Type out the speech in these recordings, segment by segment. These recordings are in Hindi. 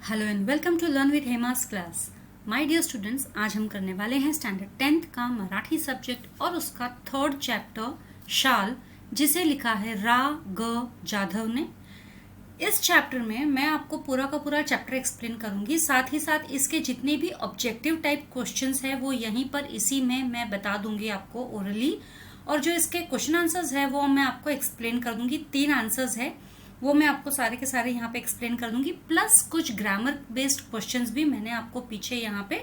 Hello and welcome to learn with Hema's class. My dear students, आज हम करने वाले हैं स्टैंडर्ड 10th का मराठी सब्जेक्ट और उसका थर्ड चैप्टर शाल, जिसे लिखा है रा ग जाधव ने। इस चैप्टर में मैं आपको पूरा का पूरा चैप्टर एक्सप्लेन करूंगी, साथ ही साथ इसके जितने भी ऑब्जेक्टिव टाइप क्वेश्चंस है वो यहीं पर इसी में मैं बता दूंगी आपको ओरली, और जो इसके क्वेश्चन आंसर्स है वो मैं आपको एक्सप्लेन कर दूंगी। 3 आंसर्स है वो मैं आपको सारे के सारे यहाँ पे एक्सप्लेन कर दूंगी, प्लस कुछ ग्रामर बेस्ड क्वेश्चंस भी मैंने आपको पीछे यहाँ पे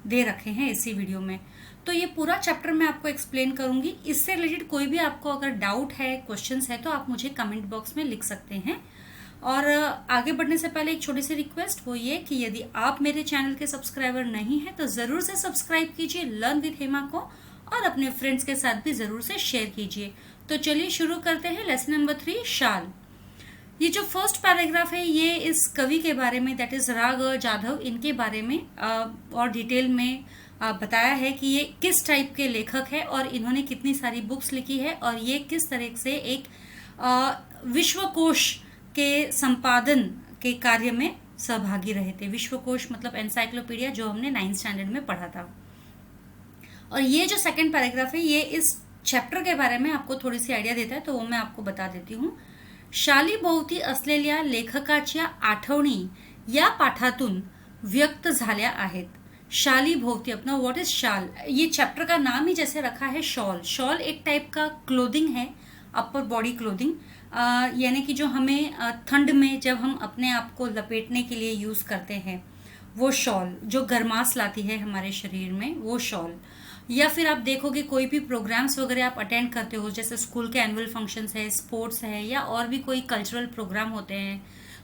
दे रखे हैं इसी वीडियो में। तो ये पूरा चैप्टर मैं आपको एक्सप्लेन करूंगी। इससे रिलेटेड कोई भी आपको अगर डाउट है, क्वेश्चंस है, तो आप मुझे कमेंट बॉक्स में लिख सकते हैं। और आगे बढ़ने से पहले एक छोटी सी रिक्वेस्ट, वो ये कि यदि आप मेरे चैनल के सब्सक्राइबर नहीं है तो जरूर से सब्सक्राइब कीजिए लर्न विद हेमा को, और अपने फ्रेंड्स के साथ भी जरूर से शेयर कीजिए। तो चलिए शुरू करते हैं लेसन नंबर 3 शाल। ये जो फर्स्ट पैराग्राफ है ये इस कवि के बारे में, दैट इज रा ग जाधव, इनके बारे में और डिटेल में बताया है कि ये किस टाइप के लेखक है और इन्होंने कितनी सारी बुक्स लिखी है, और ये किस तरह से एक विश्वकोश के संपादन के कार्य में सहभागी रहे थे। विश्वकोश मतलब एनसाइक्लोपीडिया, जो हमने 9th स्टैंडर्ड में पढ़ा था। और ये जो सेकंड पैराग्राफ है ये इस चैप्टर के बारे में आपको थोडी सी आयडिया देता है, तो वो मैं आपको बता देती हूँ। शालीभोवती असलेल्या लेखकाच्या आठवणी या पाठातून व्यक्त झाल्या आहेत। शालीभोवती, अपना व्हाट इज शाल, ये चैप्टर का नाम ही जैसे रखा है शॉल। शॉल एक टाइप का क्लोथिंग है, अपर बॉडी क्लोथिंग, यानी कि जो हमें ठंड में जब हम अपने आप को लपेटने के लिए यूज करते हैं, वो शॉल जो गर्मास लाती है हमारे शरीर में, वो शॉल। या फिर आप देखोगे कोई भी प्रोग्राम्स वगैरह आप अटेंड करते हो, जैसे स्कूल के एनुअल फंक्शंस है, स्पोर्ट्स है, या और भी कोई कल्चरल प्रोग्राम होते हैं,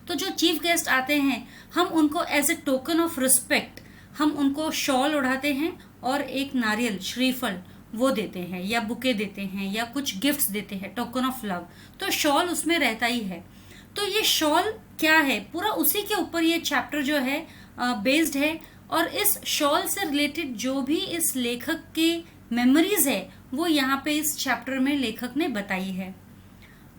तो जो चीफ गेस्ट आते हैं हम उनको as a token of respect हम उनको शॉल उड़ाते हैं और एक नारियल, श्रीफल वो देते हैं, या बुके देते हैं, या कुछ गिफ्ट्स देते हैं, टोकन ऑफ लव। तो शॉल उसमें रहता ही है। तो ये शॉल क्या है, पूरा उसी के ऊपर ये चैप्टर जो है बेस्ड है। और इस शॉल से रिलेटेड जो भी इस लेखक के मेमोरीज है वो यहाँ पे इस चैप्टर में लेखक ने बताई है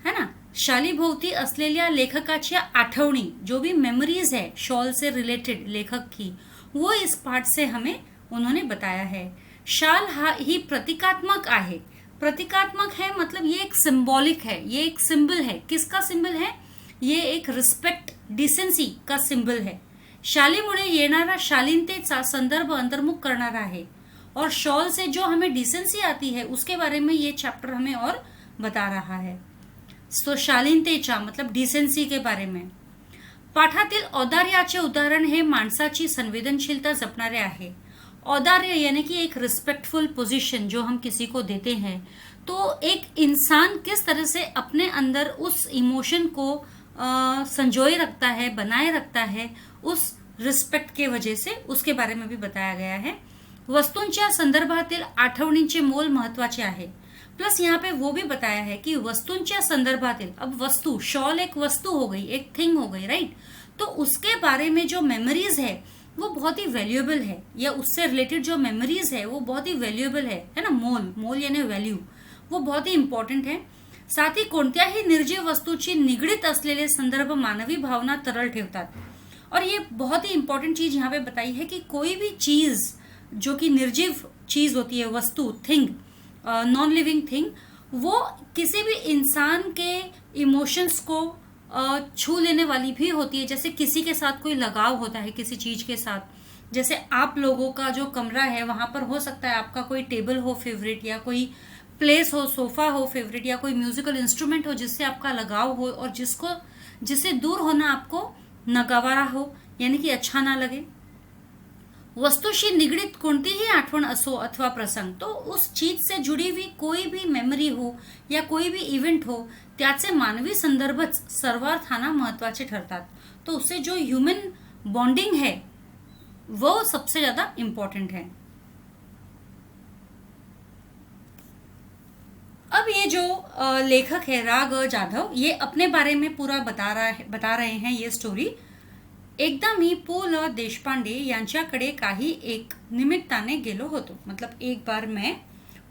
ना। शालीभोवती असलेल्या लेखकाच्या आठवणी, जो भी मेमोरीज है शॉल से रिलेटेड लेखक की, वो इस पार्ट से हमें उन्होंने बताया है। शाल ही प्रतीकात्मक आहे। प्रतीकात्मक है मतलब ये एक सिंबॉलिक है, ये एक सिंबल है। किसका सिंबल है? ये एक रिस्पेक्ट, डिसेंसी का सिंबल है। शालीमुळे येणारा शालीनतेचा संदर्भ अंतर्मुख करणारा है, और शॉल से जो हमें डिसेंसी आती है उसके बारे में ये चैप्टर हमें और बता रहा है। तो शालीनतेचा मतलब डिसेंसी के बारे में। पाठातील औदार्याचे उदाहरण हे माणसाची संवेदनशीलता जपणारे आहे। औदार्य यानी कि एक रिस्पेक्टफुल पोजीशन जो हम किसी को देते हैं, तो एक इंसान किस तरह से अपने अंदर उस इमोशन को संजोए रखता है, बनाए रखता है उस रिस्पेक्ट के वजह से, उसके बारे में भी बताया गया है। वस्तूंच्या संदर्भातील आठवणींचे मोल महत्वाचे आहे। प्लस यहाँ पे वो भी बताया है कि वस्तूंच्या संदर्भातील, अब वस्तु, शॉल एक वस्तु हो गई, एक थिंग हो गई, राइट। तो उसके बारे में जो मेमोरीज है वो बहुत ही वैल्यूएबल है, या उससे रिलेटेड जो मेमोरीज है वो बहुत ही वैल्यूएबल है ना। मोल, मोल यानी वैल्यू, वो बहुत ही इंपॉर्टेंट है। साथ ही कोणत्याही निर्जीव वस्तूची निगडीत असलेले संदर्भ मानवी भावना तरल ठेवतात। और ये बहुत ही इंपॉर्टेंट चीज यहाँ पे बताई है कि कोई भी चीज जो कि निर्जीव चीज होती है, वस्तु, थिंग, नॉन लिविंग थिंग, वो किसी भी इंसान के इमोशंस को छू लेने वाली भी होती है। जैसे किसी के साथ कोई लगाव होता है किसी चीज के साथ, जैसे आप लोगों का जो कमरा है वहां पर हो सकता है आपका कोई टेबल हो फेवरेट, या कोई प्लेस हो, सोफा हो फेवरेट, या कोई म्यूजिकल इंस्ट्रूमेंट हो जिससे आपका लगाव हो, और जिससे दूर होना आपको नगवारा हो, यानी कि अच्छा ना लगे। वस्तुशी निगडीत कोणतीही आठवण असो अथवा प्रसंग, तो उस चीज से जुड़ी हुई कोई भी मेमोरी हो या कोई भी इवेंट हो, त्याचे मानवी संदर्भच सर्वार्थाना महत्वाचे ठरतात। तो उससे जो ह्यूमन बॉन्डिंग है वो सबसे ज्यादा इंपॉर्टेंट है। अब ये जो लेखक है रा ग जाधव, ये अपने बारे में पूरा बता रहे हैं ये स्टोरी। एकदा मी पु ल देशपांडे यांच्याकडे काही एक निमित्ताने गेलो होतो। मतलब एक बार मैं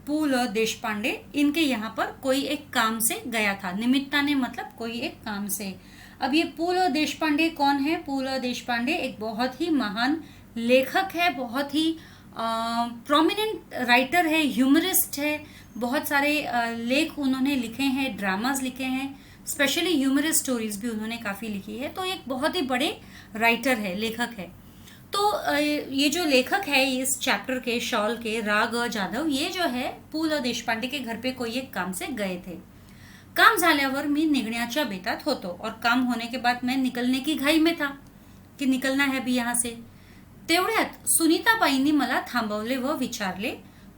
पु ल देशपांडे, इनके यहाँ पर कोई एक काम से गया था। निमित्ताने मतलब कोई एक काम से। अब ये पु ल देशपांडे कौन है? पु ल देशपांडे एक बहुत ही महान लेखक है, बहुत ही प्रोमिनेंट राइटर है, ह्यूमरिस्ट है। बहुत सारे लेख उन्होंने लिखे हैं, ड्रामाज लिखे हैं, स्पेशली ह्यूमरस स्टोरीज भी उन्होंने काफ़ी लिखी है। तो एक बहुत ही बड़े राइटर है, लेखक है। तो ये जो लेखक है इस चैप्टर के, शॉल के, राग जाधव, ये जो है पु ल देशपांडे के घर पे कोई एक काम से गए थे. काम झाल्यावर मी निघण्याच्या बेतात होतो और काम होने के बाद मैं निकलने की घाई में था कि निकलना है अभी यहाँ से. तेवढ्यात सुनीताबाईंनी मला थांबवले व विचारले,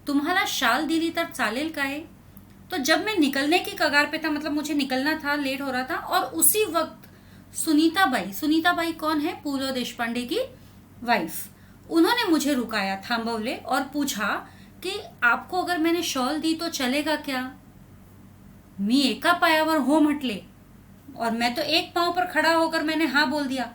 तुम्हाला शाल दिली तर चालेल काय? तो जब मैं निकलने की कगार पे था, मतलब मुझे निकलना था, लेट हो रहा था, और उसी वक्त सुनीताबाई कौन है? पु ल देशपांडे की वाइफ. उन्होंने मुझे रुकाया, थांबवले और पूछा कि आपको अगर मैंने शॉल दी तो चलेगा क्या? मी एका पायावर हो म्हटले और मैं तो एक पांव पर खड़ा होकर मैंने हाँ बोल दिया.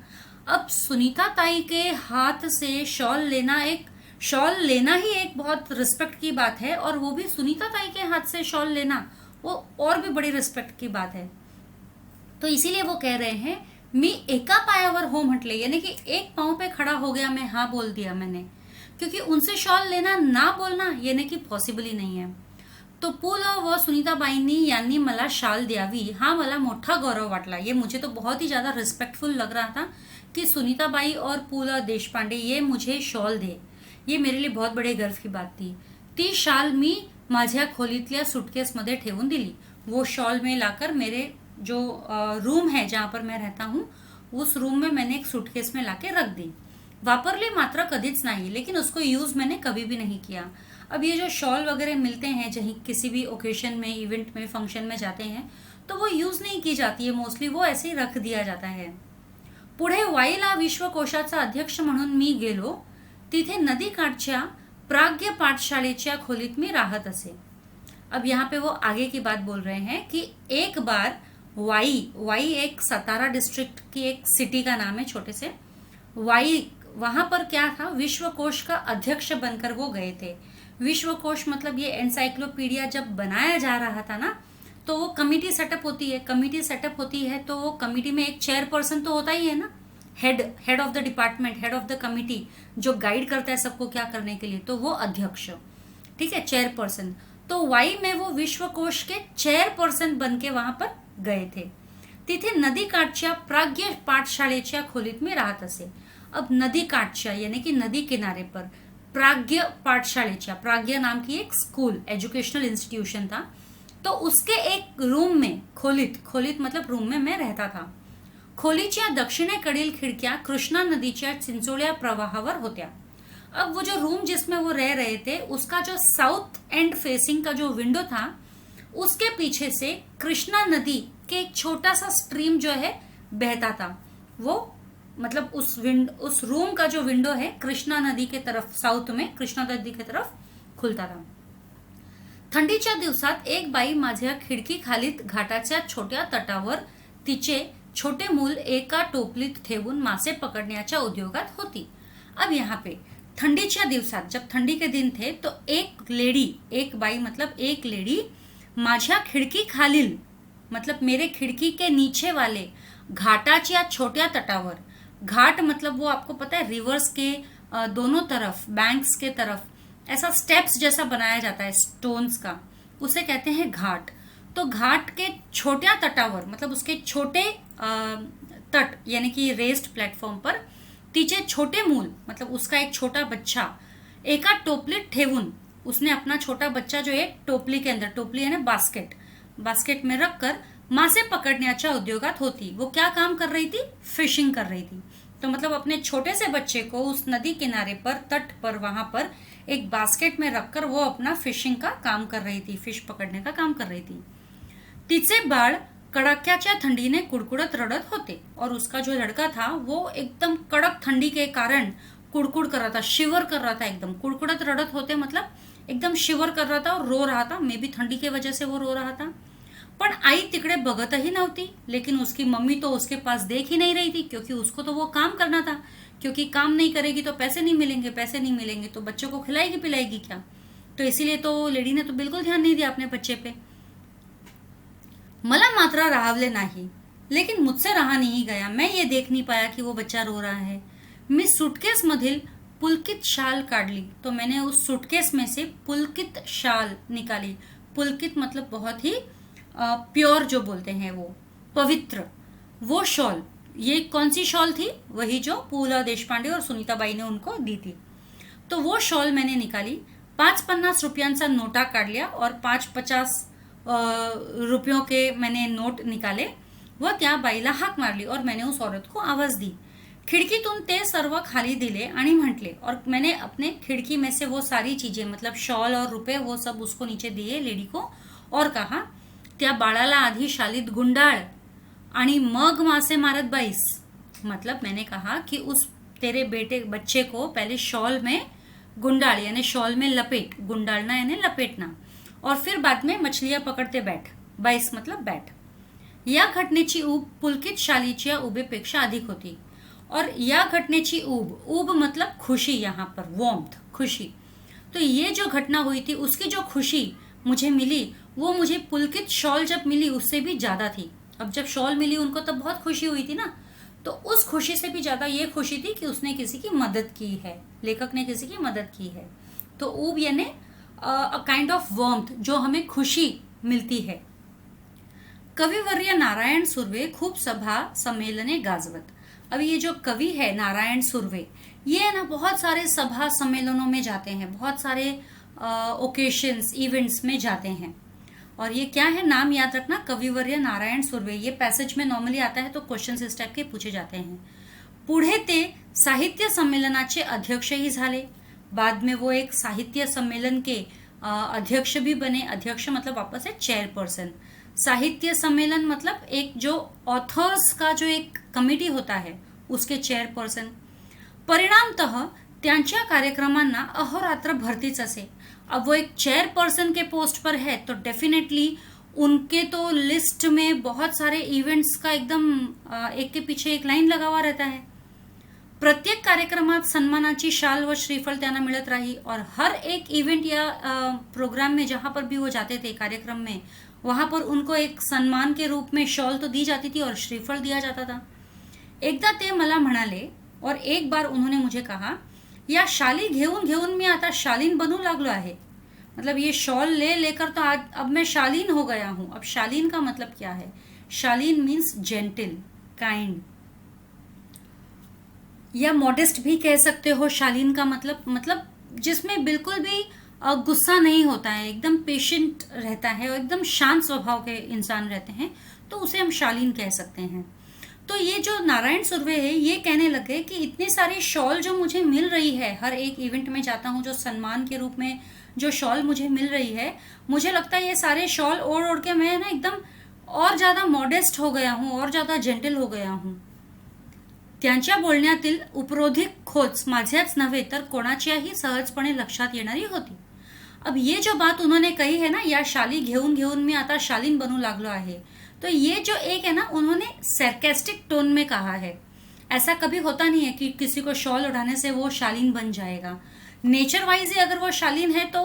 अब सुनीता ताई के हाथ से शॉल लेना ही एक बहुत रिस्पेक्ट की बात है, और वो भी सुनीता ताई के हाथ से शॉल लेना वो और भी बड़ी रिस्पेक्ट की बात है. तो इसीलिए वो कह रहे हैं मी एका पायावर हो म्हटले, यानी कि एक पांव पे खड़ा हो गया मैं, हाँ बोल दिया मैंने, क्योंकि उनसे शॉल लेना ना बोलना यानी कि पॉसिबल ही नहीं है. तो पु ल व सुनीताबाईंनी यांनी मला शाल द्यावी हा मला मोठा गौरव वाटला. ये मुझे तो बहुत ही ज्यादा रिस्पेक्टफुल लग रहा था कि सुनीताबाई और पु ल देशपांडे ये मुझे शॉल दे. ये मेरे लिए बहुत बड़े गर्व की बात थी. ती शाल मी माझ्या खोलीतल्या सुटकेसमध्ये ठेवून दिली. वो शॉल में लाकर मेरे जो रूम है जहाँ पर मैं रहता हूँ उस रूम में मैंने एक सूटकेस में लाके रख दी. वापरली मात्र कधीच नाही, लेकिन उसको यूज मैंने कभी भी नहीं किया. अब ये जो शॉल वगैरह मिलते हैं जहीं किसी भी ओकेशन में, इवेंट में, फंक्शन में जाते हैं तो वो यूज नहीं की जाती है मोस्टली, वो ऐसे ही रख दिया जाता है. पुढे वाईला विश्वकोशाचा अध्यक्ष म्हणून मी गेलो. तिथे नदीकाठच्या प्राग्य पाठशाळेच्या खोलीत मी राहत असे. अब यहाँ पे वो आगे की बात बोल रहे हैं कि एक बार वाई एक सतारा डिस्ट्रिक्ट की एक सिटी का नाम है, छोटे से वाई. वहां पर क्या था, विश्वकोश का अध्यक्ष बनकर वो गए थे. विश्वकोश मतलब ये एनसाइक्लोपीडिया जब बनाया जा रहा था ना, तो वो कमिटी सेटअप होती है. तो वो कमिटी में एक चेयरपर्सन तो होता ही है ना, head of the department, head of the committee, जो गाइड करता है सबको क्या करने के लिए, तो वो अध्यक्ष, ठीक है, चेयरपर्सन. तो वाई में वो विश्वकोश के चेयरपर्सन बन के वहां पर गए थे. तिथे नदीकाठच्या प्राग्य पाठशाळेच्या खोलीत मी राहत असे. अब नदीकाठच्या यानी कि नदी किनारे पर, प्राग्य पाठशाळेच्या, प्राग्य नाम की एक स्कूल, एजुकेशनल इंस्टीट्यूशन था, तो उसके एक रूम में, खोलीत मतलब रूम में मैं रहता था. खोलीच्या दक्षिणेकडील खिडक्या कृष्णा नदीच्या चिंचोळ्या प्रवाहावर होत्या. अब वो जो रूम जिसमें वो रह रहे थे उसका जो साउथ एंड फेसिंग का जो विंडो था उसके पीछे से कृष्णा नदी के एक छोटा सा स्ट्रीम जो है बहता था. वो मतलब उस रूम का जो विंडो है कृष्णा नदी के तरफ, साउथ में कृष्णा नदी के तरफ खुलता था. थंडीच्या दिवसात एक बाई माझ्या खिडकी खालीत घाटाच्या छोट्या तटावर तिचे छोटे मूल एका टोपलीत ठेवून मासे पकड़ण्याच्या उद्योगात होती. अब यहाँ पे ठंडीच्या दिवसात, जब ठंडी के दिन थे, तो एक बाई मतलब एक लेडी माझ्या खिड़की खालील मतलब मेरे खिड़की के नीचे वाले घाटाच्या छोट्या तटावर, घाट मतलब वो आपको पता है रिवर्स के दोनों तरफ, बैंक्स के तरफ ऐसा स्टेप्स जैसा बनाया जाता है स्टोन्स का, उसे कहते हैं घाट. तो घाट के छोट्या तटावर मतलब उसके छोटे तट यानी कि रेस्ड प्लेटफॉर्म पर तिचे छोटे मूल मतलब उसका एक छोटा बच्चा एका टोपलीत ठेवून, उसने अपना छोटा बच्चा जो एक टोपली के अंदर, टोपली है ना बास्केट में रखकर मासे पकड़ण्याच्या उद्योगात होती. वो क्या काम कर रही थी? फिशिंग कर रही थी. तो मतलब अपने छोटे से बच्चे को उस नदी किनारे पर, तट पर, वहां पर एक बास्केट में रखकर वो अपना फिशिंग का काम कर रही थी, फिश पकड़ने का काम कर रही थी. तिचे बाळ कड़ाक्याच्या थंडीने कुड़कुड़त रड़त होते और उसका जो लड़का था वो एकदम कड़क ठंडी के कारण कुड़कुड़ कर रहा था, शिवर कर रहा था एकदम. कुड़कुड़त रड़त होते मतलब एकदम शिवर कर रहा था और रो रहा था. मे बी ठंडी की वजह से वो रो रहा था. पण आई तिकडे बघतही नव्हती, लेकिन उसकी मम्मी तो उसके पास देख ही नहीं रही थी, क्योंकि उसको तो वो काम करना था, क्योंकि काम नहीं करेगी तो पैसे नहीं मिलेंगे तो बच्चों को खिलाएगी पिलाएगी क्या. तो इसीलिए तो लेडी ने तो बिल्कुल ध्यान नहीं दिया अपने बच्चे पे. मला मात्र राहवले नाही. लेकिन मुझसे रहा नहीं गया, मैं ये देख नहीं पाया कि वो बच्चा रो रहा है. मी सूटकेस मधील पुलकित शाल काढली. तो मैंने उस सूटकेस में से पुलकित शाल निकाली. पुलकित मतलब बहुत ही प्योर जो बोलते हैं, वो पवित्र, वो शॉल. ये कौन सी शॉल थी? वही जो पूला देशपांडे और सुनीताबाई ने उनको दी थी. तो वो शॉल मैंने निकाली. 5-50 रुपयांचा नोटा काढल्या और 5-50 रुपयों के मैंने नोट निकाले व त्या बाईला हाक मारली और मैंने उस औरत को आवाज दी. खिड़कीतून ते सर्व खाली दिले आणि म्हटले, और मैंने अपने खिड़की में से वो सारी चीजें मतलब शॉल और रुपए वो सब उसको नीचे दिए लेडी को, और कहा, त्या बाळाला आधी शालीत गुंडाळ आणि मग मासे मारत बाईस. मतलब मैंने कहा कि उस तेरे बच्चे को पहले शॉल में गुंडाल यानी शॉल में लपेट, गुंडालना यानी लपेटना, और फिर बाद में मछलियां पकडते बैठ. बाईस मतलब बैठ. या घटनेची ऊब पुलकित शालीच्या उभेपेक्षा अधिक होती. और या घटनेची ऊब मतलब खुशी, यहाँ पर वॉर्मथ, खुशी. तो ये जो घटना हुई थी उसकी जो खुशी मुझे मिली वो मुझे पुलकित शॉल जब मिली उससे भी ज्यादा थी. अब जब शॉल मिली उनको तब बहुत खुशी हुई थी ना, तो उस खुशी से भी ज्यादा ये खुशी थी कि उसने किसी की मदद की है, लेखक ने किसी की मदद की है. तो ऊब यानी अ काइंड ऑफ वॉर्मथ, जो हमें खुशी मिलती है. कविवर्य नारायण सुर्वे खूब सभा सम्मेलने गाजवत. अब ये जो कवि है नारायण सुर्वे, ये है ना बहुत सारे सभा सम्मेलनों में जाते हैं, बहुत सारे ओकेशंस इवेंट्स में जाते हैं. और ये क्या है, नाम याद रखना, कविवर्य नारायण सुर्वे. ये पैसेज में नॉर्मली आता है तो क्वेश्चन इस टाइप के पूछे जाते हैं. पुढे ते साहित्य संमेलनाचे अध्यक्षही झाले. बाद में वो एक साहित्य सम्मेलन के अध्यक्ष भी बने. अध्यक्ष मतलब वापस है चेयरपर्सन. साहित्य सम्मेलन मतलब एक जो ऑथर्स का जो एक कमिटी होता है उसके चेयरपर्सन. परिणामतः त्यांच्या कार्यक्रमांना अहोरात्र भरतीच असे. अब वो एक चेयरपर्सन के पोस्ट पर है तो डेफिनेटली उनके तो लिस्ट में बहुत सारे इवेंट्स का एकदम एक के पीछे एक लाइन लगा हुआ रहता है. प्रत्येक कार्यक्रमात सन्मानाची शाल व श्रीफल त्यांना मिळत राही. और हर एक इवेंट या प्रोग्राम में जहां पर भी वो जाते थे कार्यक्रम में, वहां पर उनको एक सम्मान के रूप में शॉल तो दी जाती थी और श्रीफल दिया जाता था. एकदा ते मला म्हणाले, और एक बार उन्होंने मुझे कहा, या शाली घेऊन घेऊन मी आता शालीन बनू लागलो आहे. मतलब ये शॉल ले लेकर तो आज अब मैं शालीन हो गया हूं. अब शालीन का मतलब क्या है? शालीन मीन्स जेंटिल, काइंड, या मॉडेस्ट भी कह सकते हो. शालीन का मतलब जिसमें बिल्कुल भी गुस्सा नहीं होता है, एकदम पेशेंट रहता है और एकदम शांत स्वभाव के इंसान रहते हैं, तो उसे हम शालीन कह सकते हैं. तो ये जो नारायण सुर्वे है ये कहने लगे कि इतनी सारी शॉल जो मुझे मिल रही है, हर एक इवेंट में जाता हूँ जो सम्मान के रूप में जो शॉल मुझे मिल रही है, मुझे लगता है ये सारे शॉल ओढ़ ओढ़ के मैं ना एकदम और ज्यादा मॉडेस्ट हो गया हूँ और ज्यादा जेंटल हो गया हूँ. त्यांच्या बोलण्यातील उपरोधिक खोच माझ्याच नव्हे तर कोणाच्याही सहजपणे लक्षात येणारी होती. अब ये जो बात उन्होंने कही है ना, या शाली घेऊन घेऊन मी आता शालीन बनू लागलो आहे, तो ये जो एक है ना उन्होंने सरकास्टिक टोन में कहा है. ऐसा कभी होता नहीं है कि किसी को शॉल उड़ाने से वो शालीन बन जाएगा. नेचर वाइज ही अगर वो शालीन है तो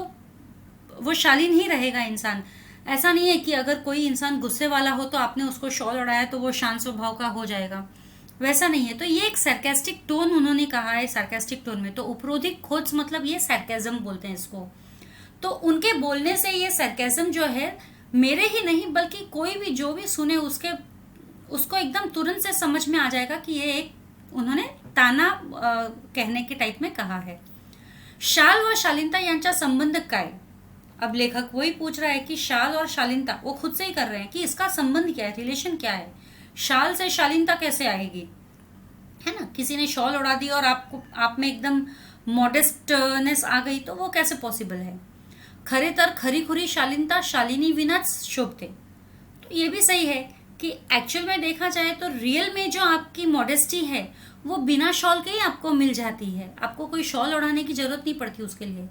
वो शालीन ही रहेगा इंसान. ऐसा नहीं है कि अगर कोई इंसान गुस्से वाला हो तो आपने उसको शॉल उड़ाया तो वो शांत स्वभाव का हो जाएगा, वैसा नहीं है. तो ये एक सरकास्टिक टोन उन्होंने कहा है, सरकास्टिक टोन में. तो उपरोधिक खोज मतलब ये सरकाजम बोलते हैं इसको. तो उनके बोलने से ये सरकाजम जो है मेरे ही नहीं बल्कि कोई भी जो भी सुने उसको एकदम तुरंत से समझ में आ जाएगा कि ये एक उन्होंने ताना कहने के टाइप में कहा है. शाल व शालीनता यांचा संबंध काय. अब लेखक वही पूछ रहा है कि शाल और शालीनता, वो खुद से ही कर रहे हैं कि इसका संबंध क्या है, रिलेशन क्या है. शाल से शालीनता कैसे आएगी, है ना. किसी ने शॉल उड़ा दी और आप में एकदम मॉडेस्टनेस आ गई तो वो कैसे पॉसिबल है. खरे तर खरी खुरी शालीनता शालिनी विनाच शोभते. तो ये भी सही है कि एक्चुअल में देखा जाए तो रियल में जो आपकी मॉडेस्टी है वो बिना शॉल के ही आपको मिल जाती है. आपको कोई शॉल उड़ाने की जरूरत नहीं पड़ती उसके लिए.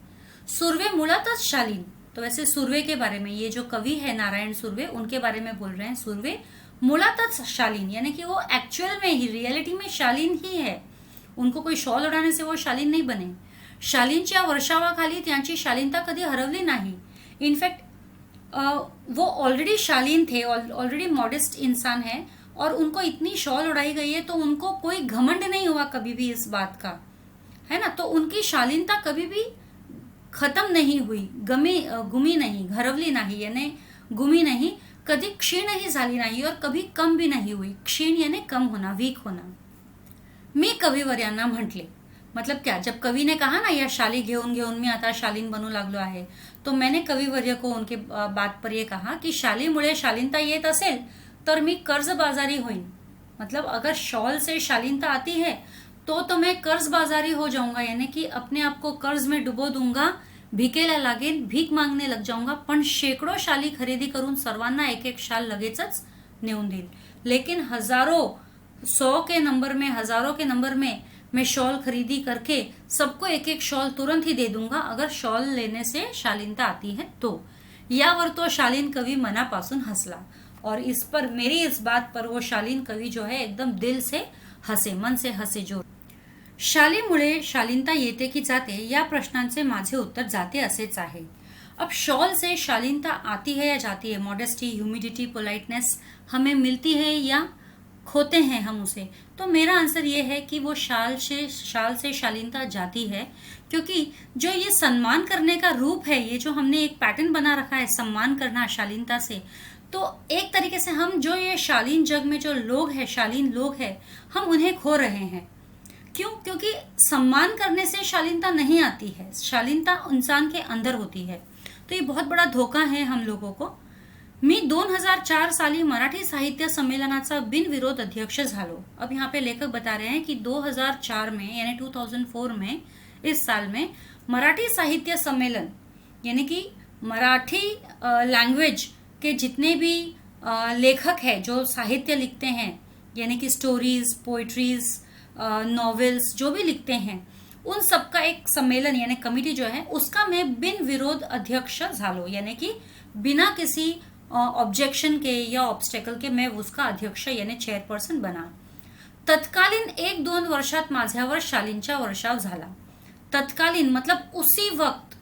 सुर्वे मुळातच शालीन. तो वैसे सुर्वे के बारे में, ये जो कवि है नारायण सुर्वे, उनके बारे में बोल रहे हैं. सुर्वे मुळातच शालीन यानी कि वो एक्चुअल में ही रियलिटी में शालीन ही है. उनको कोई शॉल उड़ाने से वो शालीन नहीं बने. शालीनच्या वर्षावाखाली त्यांची शालीनता कधी हरवली नाही. इनफैक्ट वो ऑलरेडी शालीन थे, ऑलरेडी मॉडेस्ट इंसान है और उनको इतनी शॉल उड़ाई गई है, तो उनको कोई घमंड नहीं हुआ कभी भी इस बात का, है ना। तो उनकी शालीनता कभी भी खत्म नहीं हुई, गुमी नहीं, घरवली नाही यानी गुमी नहीं, कधी क्षीणही झाली नाही और कभी कम भी नहीं हुई। क्षीण यानी कम होना, वीक होना। मी कविवर्यांना म्हटले, मतलब क्या, जब कवि ने कहा ना या शाली घेऊन घेऊन मी आता शालीन बनू लागलो आहे, तो मैंने कविवर्य को उनके बात पर ये कहा कि शालीमुळे शालीनता येत असेल तर मी कर्जबाजारी होईन। मतलब अगर शॉल से शालीनता आती है तो मैं कर्जबाजारी हो जाऊंगा, यानी कि अपने आप को कर्ज में डुबो दूंगा, भिकेला लागेल, भीक मागने लग जाऊंगा, पण शेकडो शाली खरेदी करून सर्वांना एक एक शाल लगेचच नेऊन देईल। लेकिन हजारों, 100 के नंबर में, हजारों के नंबर में मैं शॉल खरीदी करके सबको एक एक शॉल तुरंत ही दे दूंगा अगर शॉल लेने से शालीनता आती है तो। यावर तो शालीन कवि मनापासून हसला और इस पर, मेरी इस बात पर वो शालीन कवि जो है एकदम दिल से हसे, मन से हसे जो। शालीमुळे शालीनता येते की जाते या प्रश्नांचे माझे उत्तर जाते असेच आहे। अब शॉल से शालीनता आती है या जाती है, मॉडेस्टी, ह्यूमिडिटी, पोलाइटनेस हमें मिलती है या खोते हैं हम उसे, तो मेरा आंसर ये है कि वो शाल से शालीनता जाती है, क्योंकि जो ये सम्मान करने का रूप है, ये जो हमने एक पैटर्न बना रखा है सम्मान करना शालीनता से, तो एक तरीके से हम जो ये शालीन जग में जो लोग हैं, शालीन लोग हैं, हम उन्हें खो रहे हैं। क्यों? क्योंकि सम्मान करने से शालीनता नहीं आती है, शालीनता इंसान के अंदर होती है। तो ये बहुत बड़ा धोखा है हम लोगों को। मी 2004 साली मराठी साहित्य संमेलनाचा बिनविरोध अध्यक्ष झालो। अब यहाँ पे लेखक बता रहे हैं कि 2004 में यानी 2004 में, इस साल में मराठी साहित्य सम्मेलन यानी कि मराठी लैंग्वेज के जितने भी लेखक हैं जो साहित्य लिखते हैं, यानी कि स्टोरीज, पोइट्रीज, नॉवेल्स जो भी लिखते हैं, उन सबका एक सम्मेलन यानी कमिटी जो है उसका मैं बिन विरोध अध्यक्ष झालो, यानी कि बिना किसी ऑब्जेक्शन के या ऑब्स्टेकल के मैं उसका अध्यक्ष यानी चेअरपर्सन बना। तत्कालीन 1-2 वर्षात माझ्यावर शालींचा वर्षाव झाला। तत्कालीन मतलब उसी वक्त,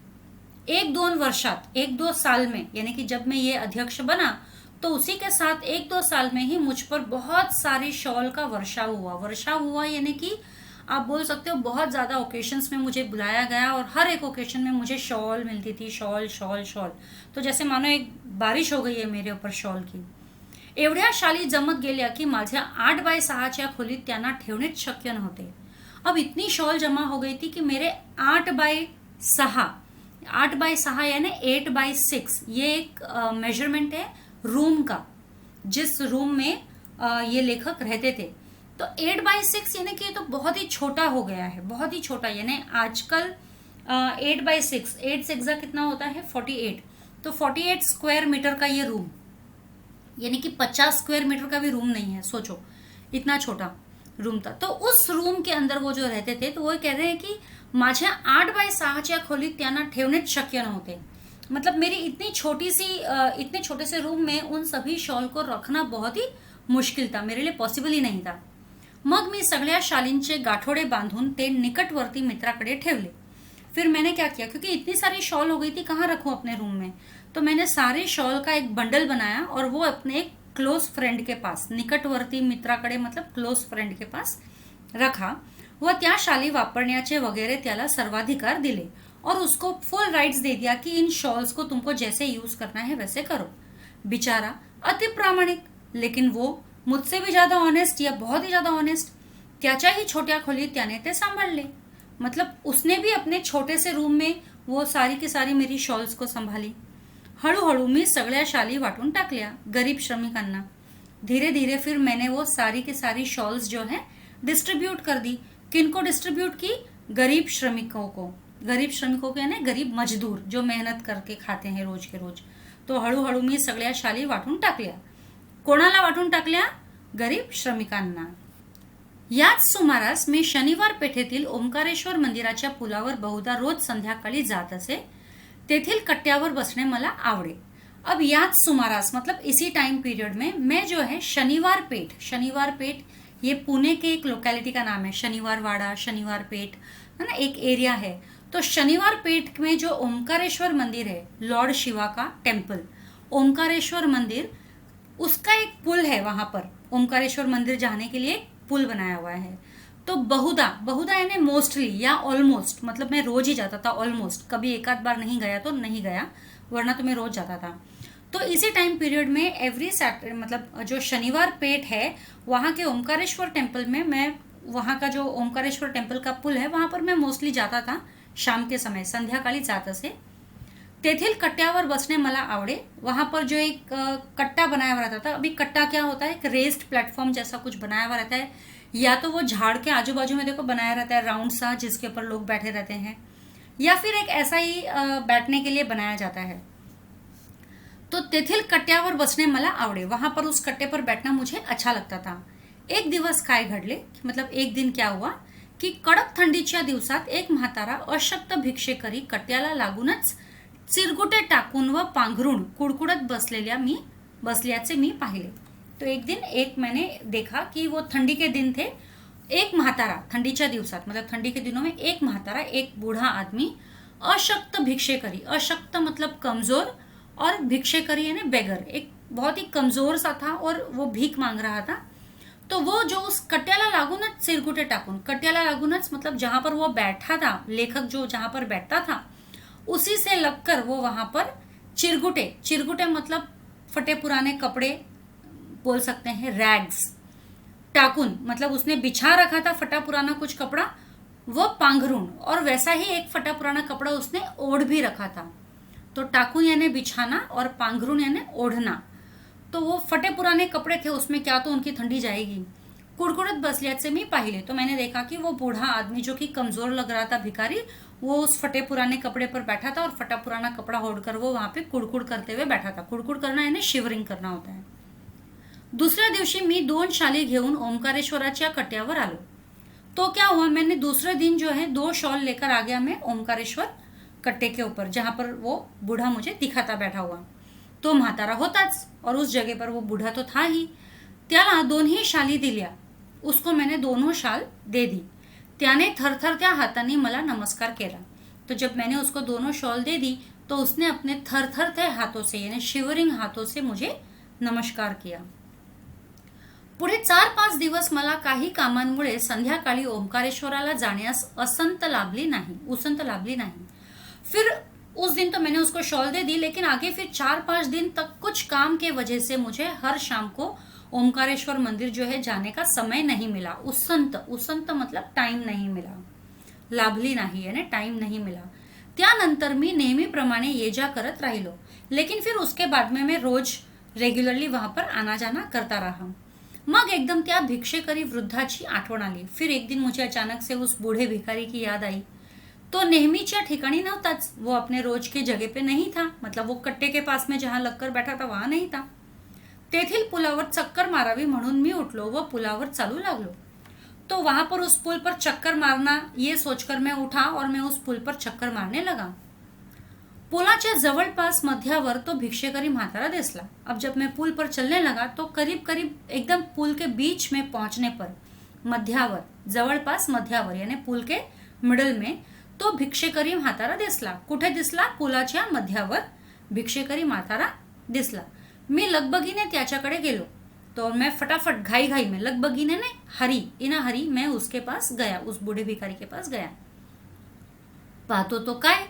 1-2 वर्षात, 1-2 साल में, यानी कि जब मैं ये अध्यक्ष बना तो उसी के साथ 1-2 साल में ही मुझ पर बहुत सारी शॉल का वर्षाव हुआ यानी कि आप बोल सकते हो बहुत ज्यादा ओकेशंस में मुझे बुलाया गया और हर एक ओकेशन में मुझे शॉल मिलती थी, शॉल शॉल शॉल। तो जैसे मानो एक बारिश हो गई है मेरे ऊपर शॉल की। एवढ्या शाली जमत गेल्या की माझ्या 8x6 खोलीत त्यांना ठेवणेच शक्य नव्हते। अब इतनी शॉल जमा हो गई थी कि मेरे 8x6 यानी 8x6 ये एक मेजरमेंट है रूम का, जिस रूम में ये लेखक रहते थे। तो 8x6 यानी कि तो बहुत ही छोटा हो गया है, बहुत ही छोटा। यानी आजकल 8x6, 8 से एग्जैक्ट कितना होता है 48, तो 48 स्क्वायर मीटर का ये रूम, यानी कि 50 स्क्वायर मीटर का भी रूम नहीं है, सोचो इतना छोटा रूम था। तो उस रूम के अंदर वो जो रहते थे तो वो कह रहे हैं कि माझ्या 8x6 खोलीत त्यांना ठेवणेच शक्य नव्हते। मतलब मेरी इतने छोटे से रूम में उन सभी शॉल को रखना बहुत ही मुश्किल था, मेरे लिए पॉसिबल ही नहीं था। मग मी सगळ्या शालींचे गाठोडे बांधून ते निकटवर्ती मित्राकडे ठेवले। फिर मैंने क्या किया, क्योंकि इतनी सारी शॉल हो गई थी, कहाँ रखूं अपने रूम में, तो मैंने सारे शॉल का एक बंडल बनाया और वो अपने एक क्लोज फ्रेंड के पास, निकटवर्ती मित्राकडे मतलब क्लोज फ्रेंड के पास रखा व त्या शाली वापरण्याचे वगैरे त्याला सर्वाधिकार दिले और उसको फुल राइट्स दे दिया कि इन शॉल्स को तुमको जैसे यूज करना है वैसे करो। बेचारा अति प्रामाणिक, लेकिन वो मुझसे भी ज्यादा ऑनेस्ट या बहुत ही ज्यादा ऑनेस्ट, त्याच्याही छोट्या खोलीत त्याने ते सांभाळले। मतलब उसने भी अपने छोटे से रूम में वो सारी की सारी मेरी शॉल्स को संभाली। हळूहळू मी सगळ्या शाली वाटून टाकल्या गरीब श्रमिकांना। धीरे धीरे फिर मैंने वो सारी की सारी शॉल्स जो है डिस्ट्रीब्यूट कर दी। किनको डिस्ट्रीब्यूट की? गरीब श्रमिकों को यानी गरीब मजदूर जो मेहनत करके खाते हैं रोज के रोज। तो हळूहळू मी सगळ्या शाली वाटून टाकल्या। कोणाला वाटून टाकल्या? गरीब श्रमिकांना। याच सुमारास मी शनिवार पेठेतील ओंकारेश्वर मंदिराच्या पुलावर बहुधा रोज संध्याकाळी जात असे। तेथील कट्ट्यावर बसणे मला आवडे। अब याच सुमारास मतलब इसी टाइम पीरियड में मैं जो है शनिवार पेठ ये पुणे के एक लोकेलिटी का नाम है, शनिवार वाड़ा, शनिवार पेठ, है ना, एक एरिया है। तो शनिवार पेठ में जो ओंकारेश्वर मंदिर है, लॉर्ड शिवा का टेम्पल, ओंकारेश्वर मंदिर, उसका एक पुल है वहां पर ओमकारेश्वर मंदिर जाने के लिए एक पुल बनाया हुआ है। तो बहुधा बहुधा यानी मोस्टली या ऑलमोस्ट, मतलब मैं रोज ही जाता था ऑलमोस्ट, कभी एक आध बार नहीं गया तो नहीं गया, वरना तो मैं रोज जाता था। तो इसी टाइम पीरियड में एवरी सैटरडे, मतलब जो शनिवार पेट है वहाँ के ओमकारेश्वर टेम्पल में, मैं वहाँ का जो ओमकारेश्वर टेम्पल का पुल है वहाँ पर मैं मोस्टली जाता था शाम के समय, संध्याकाळी जात असे। तेथील कट्ट्यावर बसणे मला आवडे। वहां पर जो एक कट्टा बनाया हुआ रहता था, अभी कट्टा क्या होता है, एक रेस्ड प्लेटफॉर्म जैसा कुछ बनाया हुआ रहता है, या तो वो झाड़ के आजू बाजू में देखो बनाया रहता है राउंड सा, जिसके ऊपर लोग बैठे रहते हैं, या फिर एक ऐसा ही बैठने के लिए बनाया जाता है। तो तेथील कट्ट्यावर बसणे मला आवडे, वहां पर उस कट्टे पर बैठना मुझे अच्छा लगता था। एक दिवस काय घडले, मतलब एक दिन क्या हुआ की कडक थंडीच्या दिवसात एक म्हातारा अशक्त भिक्षेकरी कट्ट्याला लागूनच चिरगुटे टाकून व पांघरून कुडकुडत बसल्याचे मी पाहिले। तो एक दिन मैंने देखा कि वो ठंडी के दिन थे, एक म्हातारा ठंडीच्या दिवसात, मतलब ठंडी के दिनों में एक म्हातारा, एक बूढ़ा आदमी, अशक्त भिक्षेकरी, अशक्त मतलब कमजोर, और भिक्षेकरी यानी बेगर, एक बहुत ही कमजोर सा था और वो भीख मांग रहा था। तो वो जो उस कट्याला लागूनच चिरगुटे टाकून, कट्याला लागूनच मतलब जहां पर वो बैठा था, लेखक जो जहां पर बैठता था उसी से लगकर वो वहां पर चिरगुटे मतलब फटे पुराने कपड़े बोल सकते हैं, रैग्स, टाकुन मतलब उसने बिछा रखा था फटा पुराना कुछ कपड़ा, वो पांघरून, और वैसा ही एक फटा पुराना कपड़ा उसने ओढ़ भी रखा था। तो टाकुन यानी बिछाना और पांघरून यानी ओढ़ना। तो वो फटे पुराने कपड़े थे, उसमें क्या तो उनकी ठंडी जाएगी। कुड़कुड़त बसल्याचे मी पाहिले, तो मैंने देखा कि वो बूढ़ा आदमी जो कि कमजोर लग रहा था, भिखारी, वो उस फटे पुराने कपड़े पर बैठा था और फटा पुराना कपड़ा ओढ़कर वो वहां पे कुड़कुड़ करते हुए बैठा था। कुड़कुड़ करना यानी शिवरिंग करना होता है। दुसऱ्या दिवशी मी 2 शाली घेऊन ओमकारेश्वराच्या कट्ट्यावर आलो। तो क्या हुआ, मैंने दूसरे दिन जो है 2 शॉल लेकर आ गया मैं ओमकारेश्वर कट्टे के ऊपर, जहां पर वो बूढ़ा मुझे दिखा था बैठा हुआ। तो म्हातारा होताच और उस जगह पर वो बूढ़ा तो था ही। त्याला 2 शाली दिल्या, उसको मैंने 2 शाल दे दी। त्याने थरथरत्या हाताने मला नमस्कार केला। तो जब मैंने उसको 2 शॉल दे दी तो उसने अपने थरथरते हाथों से यानी शिवरिंग हाथों से मुझे नमस्कार किया। पुढे 4-5 दिवस मला काही कामांमुळे संध्याकाळी ओमकारेश्वराला जाण्यास उसंत लाभली नहीं। फिर उस दिन तो मैंने उसको शॉल दे दी, लेकिन आगे फिर 4-5 दिन तक कुछ काम के वजह से मुझे हर शाम को ओमकारेश्वर मंदिर जो है जाने का समय नहीं मिला। उसंत मतलब टाइम नहीं मिला, लाभली नाही यानी टाइम नहीं मिला। त्यानंतर मी नेहमीप्रमाणे ये जा करत राहिलो, लेकिन फिर उसके बाद में मैं रोज रेग्युलरली वहां पर आना जाना करता रहा। मग एकदम त्या भिक्षेकरी वृद्धाची आठवण आली। फिर एक दिन मुझे अचानक से उस बूढ़े भिखारी की याद आई। तो नेहमीच्या ठिकाणी नव्हताच, वो अपने रोज के जगह पे नहीं था, मतलब वो कट्टे के पास में जहां लगकर बैठा था वहां नहीं था। तेथील पुलावर चक्कर मारावी म्हणून मी उठलो व पुलावर चालू लागलो। तो वहां पर उस पुल पर चक्कर मारना ये सोचकर मैं उठा और मैं उस पुल पर चक्कर मारने लगा। पुलाच्या जवळपास मध्यावर तो भिक्षेकरी म्हातारा दिसला। अब जब मैं पुल पर चलने लगा तो करीब करीब एकदम पुल के बीच में पहुंचने पर मध्यावर, जवळपास मध्यावर यानी पुल के मिडल में तो भिक्षेकरी म्हातारा दिसला। कुठे दिसला? पुलाच्या मध्यावर भिक्षेकरी म्हातारा दिसला। मी लगबगीने त्याच्याकडे गेलो। तो मैं फटाफट घाई में, लगबगीने ने हरी इन हरी मैं उसके पास गया, उस बूढ़े भिखारी के पास गया। पाहतो तो काय,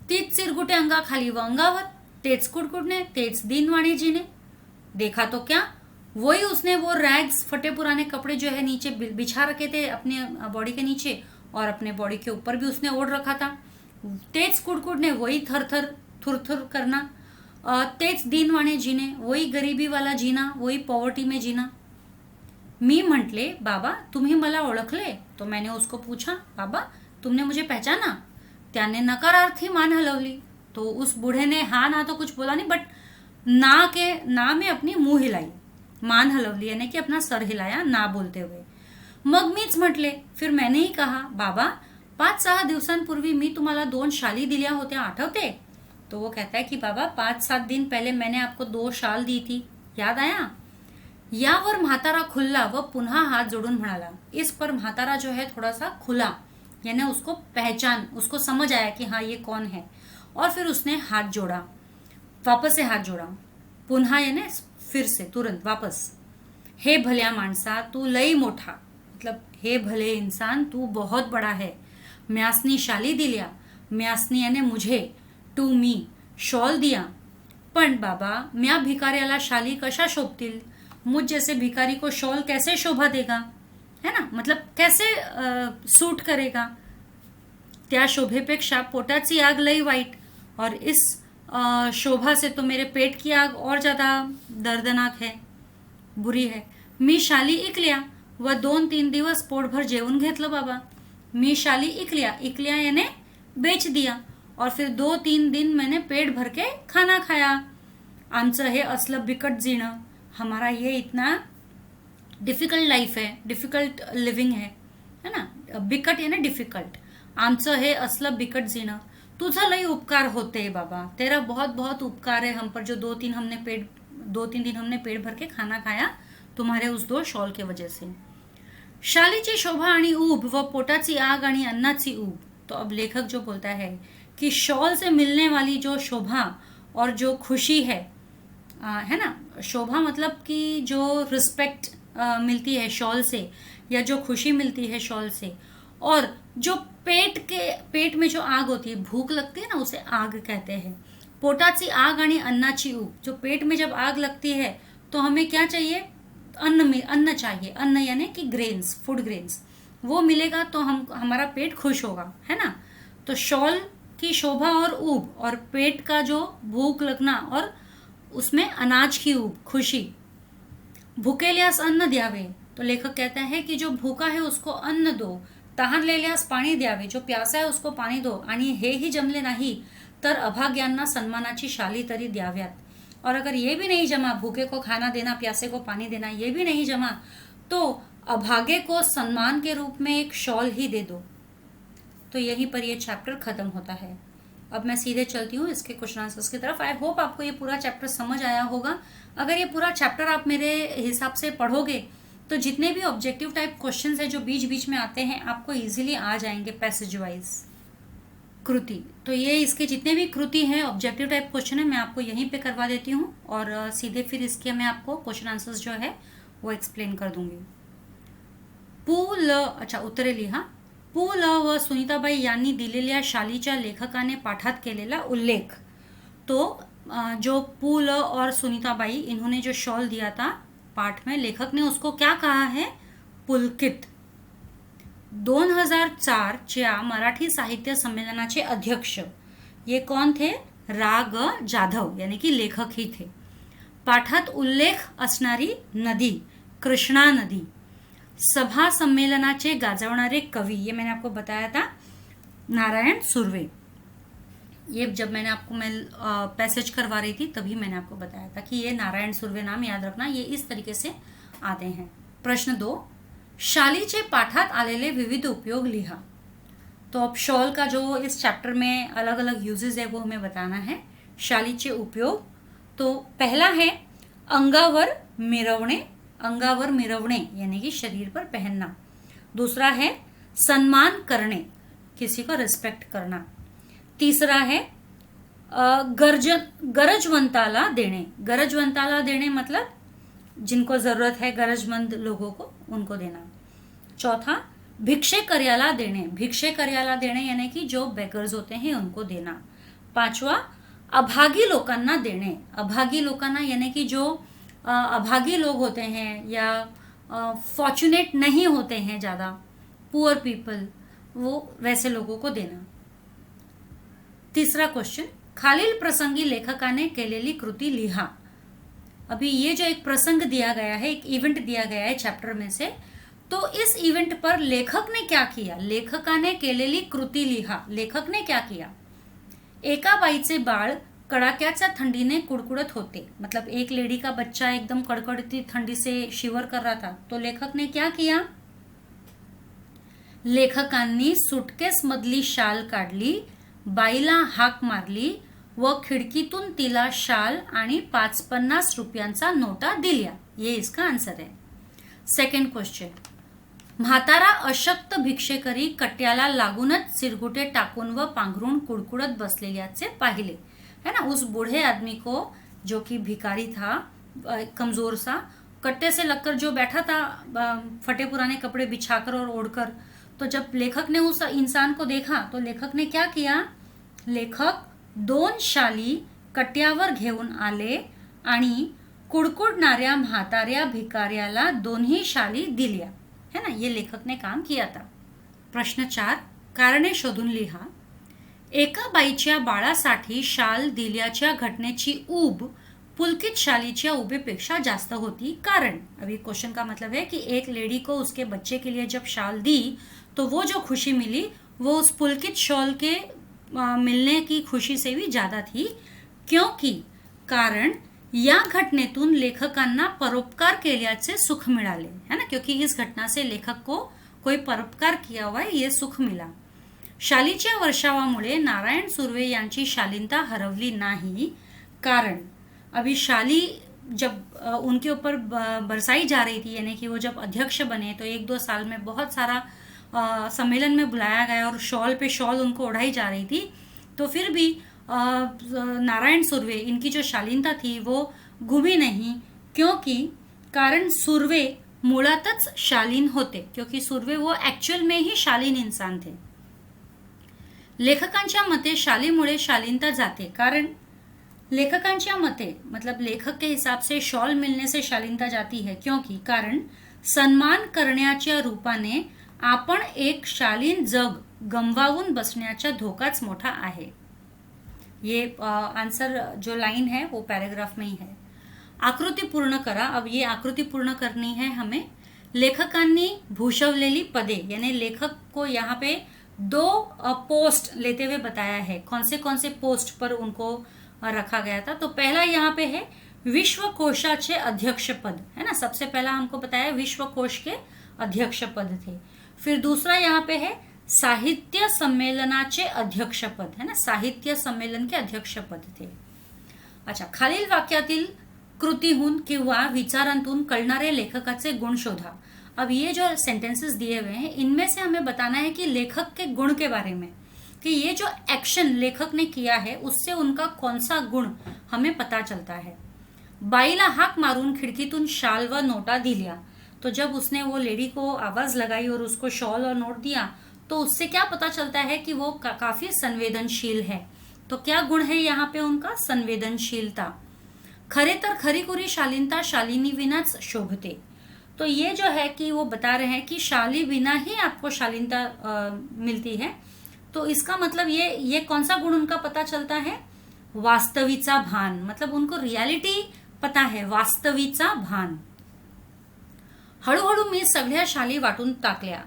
तीच चिरगुटे अंगाखाली व अंगावर, तेच कुडकुडने, तेच दीनवाणी जीने। देखा तो क्या, वही उसने वो रैग्स, फटे पुराने कपड़े जो है नीचे बिछा रखे थे अपने बॉडी के नीचे, और अपने बॉडी के ऊपर भी उसने ओढ़ रखा था। तेज कुड़कुड़ने, वही थर थुर करना, तेज दीनवाणे जीने, वही गरीबी वाला जीना, वही पॉवर्टी में जीना। मी म्हटले, बाबा तुम्ही मला ओळखले? तो मैंने उसको पूछा, बाबा तुमने मुझे पहचाना? त्याने नकारार्थी मान हलवली। तो उस बूढ़े ने हाँ ना तो कुछ बोला नहीं, बट ना में अपनी मुंह हिलाई, मान हलवली यानी कि अपना सर हिलाया ना बोलते हुए। मग मीच म्हटले, फिर मैंने ही कहा, बाबा 5-6 दिवसांपूर्वी मी तुम्हाला 2 शाली दिल्या होत्या, आठवते? तो वो कहता है कि बाबा 5-7 दिन पहले मैंने आपको 2 शाल दी थी, याद आया? यावर म्हातारा खुल्ला व पुन्हा हाथ जोड़ून म्हणाला। इस पर म्हातारा जो है थोड़ा सा खुला, यानी उसको समझ आया कि हाँ ये कौन है, और फिर उसने हाथ जोड़ा, वापस से हाथ जोड़ा। पुन्हा यानी फिर से, तुरंत वापस। हे भल्या माणसा तू लई मोठा, मतलब हे भले इंसान तू बहुत बड़ा है. म्यासनी शाली दिल्या, म्यासनी याने मुझे, टू मी शॉल दिया. पण बाबा म्या भिकाऱ्याला शाली कशा शोभतील, मुझ जैसे भिखारी को शॉल कैसे शोभा देगा, है ना, मतलब कैसे सूट करेगा. त्या शोभेपेक्षा पोटाची आग लई वाईट, और इस शोभा से तो मेरे पेट की आग और ज्यादा दर्दनाक है, बुरी है. मी शाली इकल्या व 2-3 दिवस पोटभर जेवून घेतलं बाबा. मी शाली इकल्या, इकल्या याने बेच दिया, और फिर 2-3 दिन मैंने पेट भर के खाना खाया. आमचं हे असलं बिकट जीणं, हमारा ये इतना डिफिकल्ट लाइफ है, डिफिकल्ट लिविंग है ना. बिकट याने डिफिकल्ट. आमचं हे असलं बिकट जीणं, तुझं लई उपकार होते बाबा, तेरा बहुत बहुत उपकार है हम पर, जो 2-3 दिन हमने पेट भर के खाना खाया तुम्हारे उस 2 शॉल के वजह से. शालीची शोभा आणि ऊब व पोटाची आग आणि अन्नाची ऊब. तो अब लेखक जो बोलता है कि शॉल से मिलने वाली जो शोभा और जो खुशी है ना, शोभा मतलब कि जो रिस्पेक्ट मिलती है शॉल से, या जो खुशी मिलती है शॉल से, और जो पेट में जो आग होती है, भूख लगती है ना, उसे आग कहते हैं. पोटाची आग आणि अन्नाची ऊब. जो पेट में जब आग लगती है तो हमें क्या चाहिए, अन्न चाहिए. अन्न यानी कि ग्रेन्स, फूड ग्रेन्स, वो मिलेगा तो हमारा पेट खुश होगा, है ना. तो शॉल की शोभा और ऊब, और पेट का जो भूख लगना, और उसमें अनाज की ऊब, खुशी. भुकेल्यास अन्न द्यावे. तो लेखक कहता है कि जो भूखा है उसको अन्न दो, तहानलेल्यास पाणी द्यावे, जो प्यासा है उसको पाणी दो, आणि हेही जमले नाही तर अभाग्यांना सन्मानाची शाली तरी द्याव्यात. और अगर ये भी नहीं जमा, भूखे को खाना देना, प्यासे को पानी देना, ये भी नहीं जमा, तो अभागे को सम्मान के रूप में एक शॉल ही दे दो. तो यहीं पर ये चैप्टर खत्म होता है. अब मैं सीधे चलती हूँ इसके क्वेश्चन आंसर्स की तरफ. आई होप आपको ये पूरा चैप्टर समझ आया होगा. अगर ये पूरा चैप्टर आप मेरे हिसाब से पढ़ोगे तो जितने भी ऑब्जेक्टिव टाइप क्वेश्चंस हैं जो बीच बीच में आते हैं, आपको इजीली आ जाएंगे पैसेज वाइज. कृति, तो ये इसके जितने भी कृति हैं, ऑब्जेक्टिव टाइप क्वेश्चन है, मैं आपको यहीं पे करवा देती हूँ, और सीधे फिर इसके मैं आपको क्वेश्चन आंसर्स जो है वो एक्सप्लेन कर दूंगी. अच्छा उत्तरे लिहा. पु ल व सुनीताबाई यांनी दिलेल्या शालीच्या लेखकाने पाठात केलेला उल्लेख. तो जो पु ल और सुनीताबाई, इन्होंने जो शॉल दिया था पाठ में, लेखक ने उसको क्या कहा है, पुलकित. 2004 च्या मराठी साहित्य संमेलनाचे अध्यक्ष ये कौन थे, राग जाधव, यानी कि लेखक ही थे. पाठात उल्लेख असणारी नदी कृष्णा नदी. सभा सम्मेलनाचे गाजवणारे कवि, ये मैंने आपको बताया था, नारायण सुर्वे. ये जब मैंने आपको पैसेज करवा रही थी तभी मैंने आपको बताया था कि ये नारायण सुर्वे नाम याद रखना, ये इस तरीके से आते हैं. प्रश्न 2, शालीचे पाठात आलेले विविध उपयोग लिहा. तो अब शॉल का जो इस चैप्टर में अलग अलग यूजेस है वो हमें बताना है. शालीचे उपयोग, तो पहला है अंगावर मिरवणे, अंगावर मिरवणे यानी कि शरीर पर पहनना. दूसरा है सम्मान करणे, किसी को रिस्पेक्ट करना. तीसरा है गरजवंताला देणे. गरजवंताला देणे मतलब जिनको जरूरत है, गरजमंद लोगों को, उनको देना. चौथा भिक्षेकर्याला देणे. भिक्षेकर्याला देणे यानी कि जो बेगर्स होते हैं उनको देना. पांचवा अभागी लोकांना देणे. अभागी लोकांना यानी कि जो अभागी लोग होते हैं या फॉर्चुनेट नहीं होते हैं ज़्यादा, पुअर पीपल, वो वैसे लोगों को देना. तीसरा क्वेश्चन, खालील प्रसंगी लेखकाने केलेली कृती लिहा. अभी ये जो एक प्रसंग दिया गया है, एक इवेंट दिया गया है चैप्टर में से, तो इस इवेंट पर लेखक ने क्या किया, लेखकाने केलेली कृती लिहा. लेखक ने क्या किया. एका बाईचे बाळ कडाक्याच्या थंडीने कुडकुडत होते. मतलब एक लेडी का बच्चा एकदम कड़कड़ती ठंडी से शिवर कर रहा था, तो लेखक ने क्या किया, लेखकांनी सुटकेस मधली शाल काढली, बाईला हाक मारली व खिडकीतून तिला शाल आणि 5-50 रुपयांचा नोटा दिल्या. ये इसका आंसर है. सेकंड क्वेश्चन, म्हातारा अशक्त भिक्षेकरी कट्याला लागूनच सिरगुटे टाकून व पांघरून कुडकुडत बसलेल्याचे पाहिले. है ना, उस बूढ़े आदमी को जो कि भिखारी था, कमजोर सा, कट्टे से लगकर जो बैठा था फटे पुराने कपड़े बिछाकर और ओढ़कर, तो जब लेखक ने उस इंसान को देखा तो लेखक ने क्या किया, लेखक 2 शाली कट्ट्यावर घेऊन आले आणि कुडकुडणाऱ्या म्हाताऱ्या भिकाऱ्याला 2 शाली दिल्या, है ना, ये लेखक ने काम किया था। प्रश्न 4, कारणे शोधून लिहा। एका बाईच्या बाळासाठी शाल दिल्याच्या घटनेची ऊब पुलकित शालीच्या उबेपेक्षा जास्त होती, कारण। अभी क्वेश्चन का मतलब है कि एक लेडी को उसके बच्चे के लिए जब शाल दी तो वो जो खुशी मिली वो उस पुलकित शॉल के मिलने की खुशी से भी ज्यादा थी, क्योंकि कारण या घटनेतून लेखकांना परोपकार केल्याचे सुख मिळाले, है ना, क्योंकि इस घटना से लेखक को कोई परोपकार किया हुआ है, ये सुख मिला। शालीच्या वर्षावामुळे नारायण सुर्वे यांची शालीनता हरवली नहीं, कारण। अभी शाली जब उनके ऊपर बरसाई जा रही थी, यानी कि वो जब अध्यक्ष बने तो 1-2 साल में बहुत सारा सम्मेलन में बुलाया गया और शॉल पे शॉल उनको ओढ़ाई जा रही थी, तो फिर भी नारायण सुर्वे इनकी जो शालीनता थी वो घुमी नहीं, क्योंकि कारण सुर्वे मुळातच शालीन होते, क्योंकि सुर्वे वो एक्चुअल में ही शालीन इंसान थे। लेखकांच्या मते शालीमुळे शालीनता जाते, कारण लेखकांच्या मते मतलब लेखक के हिसाब से शॉल मिलने से शालीनता जाती है, क्योंकि कारण सन्मान करण्याच्या रूपाने आपण एक शालीन जग गमवावून बसण्याचा धोकाच मोठा आहे। ये आंसर जो लाइन है वो पैराग्राफ में ही है। आकृती पूर्ण करा। अब ये आकृती पूर्ण करनी है हमें। लेखकांनी भूषवलेली पदे, यानी लेखक को यहाँ पे 2 पोस्ट लेते हुए बताया है, कौन से पोस्ट पर उनको रखा गया था। तो पहला यहाँ पे है विश्वकोशाचे अध्यक्ष पद, है ना, सबसे पहला हमको बताया विश्वकोश के अध्यक्ष पद थे। फिर दूसरा यहाँ पे है साहित्य संमेलनाचे अध्यक्ष पद, है ना, साहित्य संमेलन के अध्यक्ष पद थे। अच्छा, खालील वाक्यातील कृतीहून किंवा विचारांतून कळणारे लेखकाचे गुण शोधा। अब ये जो सेंटेंसेस दिए हुए हैं इनमें से हमें बताना है कि लेखक के गुण के बारे में, कि ये जो एक्शन लेखक ने किया है उससे उनका कौन सा गुण हमें पता चलता है। बाईला हाक मारून खिड़कीतून शाल व नोटा दिल्या, तो जब उसने वो लेडी को आवाज लगाई और उसको शॉल और नोट दिया तो उससे क्या पता चलता है कि वो काफी संवेदनशील है। तो क्या गुण है यहाँ पे उनका, संवेदनशीलता। खरे तर खरीखुरी शालीनता शालिनी विनाच शोभते। तो ये जो है कि वो बता रहे हैं कि शाली बिना ही आपको शालीनता मिलती है। तो इसका मतलब ये कौन सा गुण उनका पता चलता है, वास्तविकता भान, मतलब उनको रियलिटी पता है, वास्तविकता भान। हळूहळू मी सगळ्या शाली वाटून टाकल्या,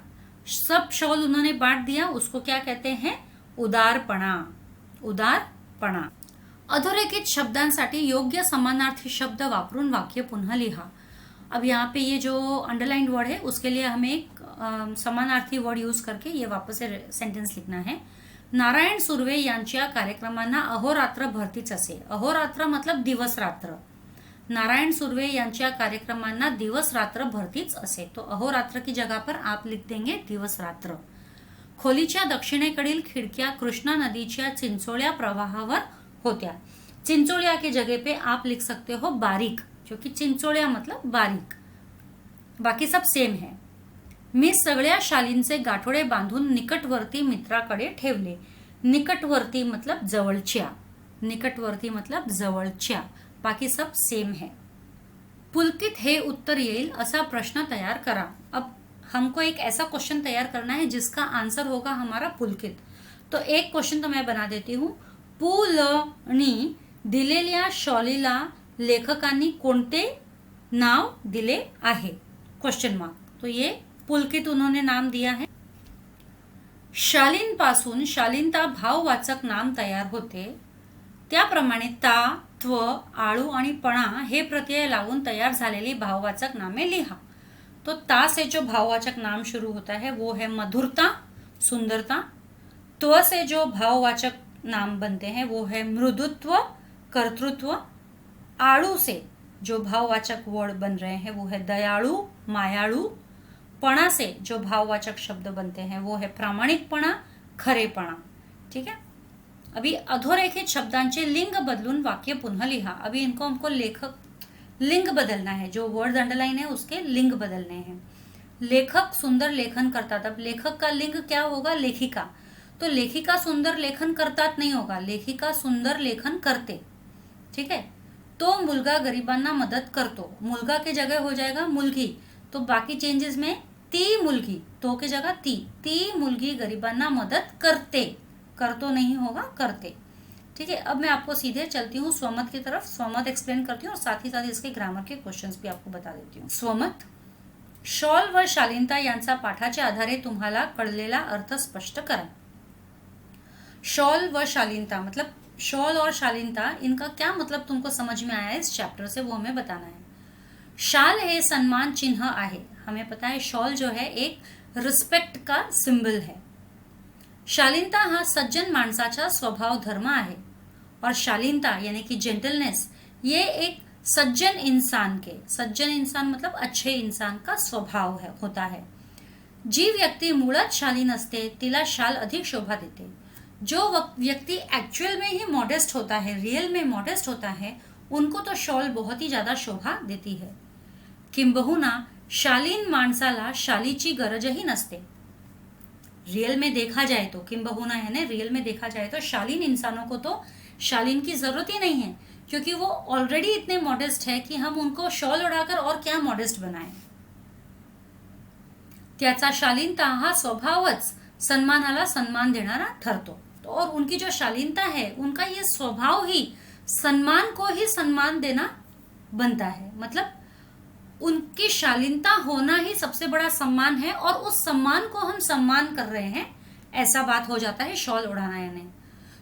सब शॉल उन्होंने बांट दिया, उसको क्या कहते हैं, उदारपणा, उदारपणा। अधोरेखित शब्दांसाठी योग्य समानार्थी शब्द वापरून वाक्य पुनः लिहा। अब यहाँ पे ये जो अंडरलाइंड वर्ड है उसके लिए हमें एक समानार्थी वर्ड यूज करके ये वापस से सेंटेंस लिखना है। नारायण सुर्वे यांच्या कार्यक्रमांना अहोरात्र भरतीच असे। अहोरात्र मतलब दिवस रात्र। नारायण सुर्वे यांच्या कार्यक्रमांना दिवस रात्र भरतीच असे, तो अहोरात्र की जगह पर आप लिख देंगे दिवस रात्र। खोलीच्या दक्षिणेकडील खिडक्या कृष्णा नदीच्या चिंचोळ्या प्रवाहावर होत्या। चिंचोळ्या के जगह पे आप लिख सकते हो बारीक, क्योंकि चिंचोळ्या मतलब बारीक, बाकी सब सेम है। मी सगळ्या शालींचे गाठोडे बांधून निकटवर्ती मित्राकडे ठेवले। निकटवर्ती मतलब जवळच्या, निकटवर्ती मतलब जवळच्या, बाकी सब सेम है। पुलकित हे उत्तर येईल असा प्रश्न तैयार करा। अब हमको एक ऐसा क्वेश्चन तैयार करना है जिसका आंसर होगा हमारा पुलकित। तो एक क्वेश्चन तो मैं बना देती हूँ। पुलनी दिलेल्या शॉलीला लेखकांनी कोणते नाव दिले आहे, क्वेश्चन मार्क। तो ये पुलकित उन्होंने नाम दिया है। शालीन पासून शालीनता भाववाचक नाम तयार होते, त्याप्रमाणे ता, त्व, आळू आणि पणा हे प्रत्यय लावून तयार झालेली भाववाचक नामे लिहा। तो ता से जो भाववाचक नाम शुरू होता है वो है मधुरता, सुंदरता। त्व से जो भाववाचक नाम बनते हैं वो है मृदुत्व, कर्तृत्व। आड़ू से जो भाववाचक वर्ड बन रहे हैं वो है दयालु, मायाळू। पणा से जो भाववाचक शब्द बनते हैं वो है प्रामाणिकपणा, खरेपणा। ठीक है, अभी अधोरेखित शब्दांचे लिंग बदलून वाक्य पुनः लिहा। अभी इनको हमको लिंग बदलना है, जो वर्ड अंडरलाइन है उसके लिंग बदलने हैं। लेखक सुंदर लेखन करता, तब लेखक का लिंग क्या होगा? लेखिका। तो लेखिका सुंदर लेखन करतात नहीं होगा, लेखिका सुंदर लेखन करते। ठीक है। तो मुलगा गरिबांना मदत करतो, मुलगा की जगह हो जाएगा मुलगी। तो बाकी चेंजेस में ती मुलगी, तो की जगह ती मुलगी गरिबांना मदत करते, करतो नहीं होगा, करते। ठीक है। अब मैं आपको सीधे चलती हूँ स्वमत की तरफ, स्वमत एक्सप्लेन करती हूँ और साथ ही साथ इसके ग्रामर के क्वेश्चंस भी आपको बता देती हूँ। स्वमत, शॉल व शालीनता यांचा पाठाच्या आधारे तुम्हाला कळलेला अर्थ स्पष्ट करा। शॉल व शालीनता मतलब शॉल और शालीनता, इनका क्या मतलब तुमको समझ में आया इस चैप्टर से, वो हमें बताना है। शाल हे सम्मान चिन्ह आहे, हमें पता है शॉल जो है एक रिस्पेक्ट का सिंबल है। शालीनता हा सज्जन माणसाचा स्वभाव धर्म आहे, और शालीनता यानी कि जेंटलनेस ये एक सज्जन इंसान मतलब अच्छे इंसान का स्वभाव है, होता है। जी व्यक्ती मुळात शालीन असते तिला शाल अधिक शोभा देते। जो व्यक्ति एक्चुअल में ही मॉडेस्ट होता है, रियल में मॉडेस्ट होता है, उनको तो शॉल बहुत ही ज्यादा शोभा देती है। किंबहुना शालीन माणसाला शालीची गरजही नसते। रियल में देखा जाए तो, किंबहुना है ना, रियल में देखा जाए तो शालीन इंसानों को तो शालीन की जरूरत ही नहीं है, क्योंकि वो ऑलरेडी इतने मॉडेस्ट है कि हम उनको शॉल उड़ाकर और क्या मॉडेस्ट बनाएं। त्याचा शालीनता हा स्वभावच सन्मानाला सन्मान देणारा ठरतो। तो और उनकी जो शालीनता है, उनका ये स्वभाव ही सम्मान को ही सम्मान देना बनता है। मतलब उनकी शालीनता होना ही सबसे बड़ा सम्मान है, और उस सम्मान को हम सम्मान कर रहे हैं, ऐसा बात हो जाता है शॉल उड़ाना यानी।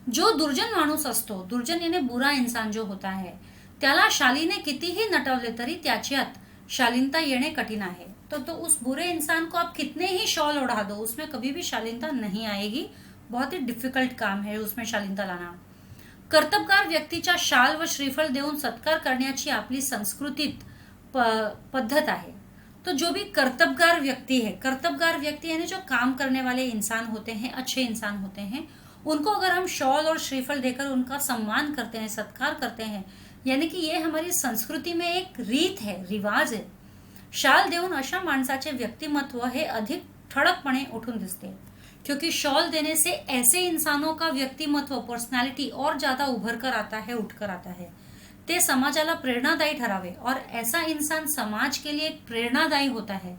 जो दुर्जन माणूस असतो, दुर्जन यानी बुरा इंसान जो होता है, त्याला शालीने कितीही नटवले तरी त्याच्यात शालीनता येणे कठीण आहे। तो उस बुरे इंसान को आप कितने ही शॉल उड़ा दो, उसमें कभी भी शालीनता नहीं आएगी, बहुत ही डिफिकल्ट काम है उसमें शालीनता लाना। कर्तबगार व्यक्तीच्या शाल व श्रीफळ देऊन सत्कार करण्याची आपली संस्कृतीत पद्धत आहे। तो जो भी कर्तबगार व्यक्ति है, कर्तबगार व्यक्ति यानी जो काम करने वाले इंसान होते हैं, अच्छे इंसान होते हैं, उनको अगर हम शॉल और श्रीफल देकर उनका सम्मान करते हैं, सत्कार करते हैं, यानी कि ये हमारी संस्कृति में एक रीत है, रिवाज है। शाल देऊन अशा माणसाचे व्यक्तिमत्व हे अधिक ठळकपणे उठून दिसते, क्योंकि शॉल देने से ऐसे इंसानों का व्यक्तिमत्व, पर्सनालिटी और ज्यादा उभर कर आता है, उठकर आता है। ते समाजाला प्रेरणादायी ठरावे, और ऐसा इंसान समाज के लिए एक प्रेरणादायी होता है।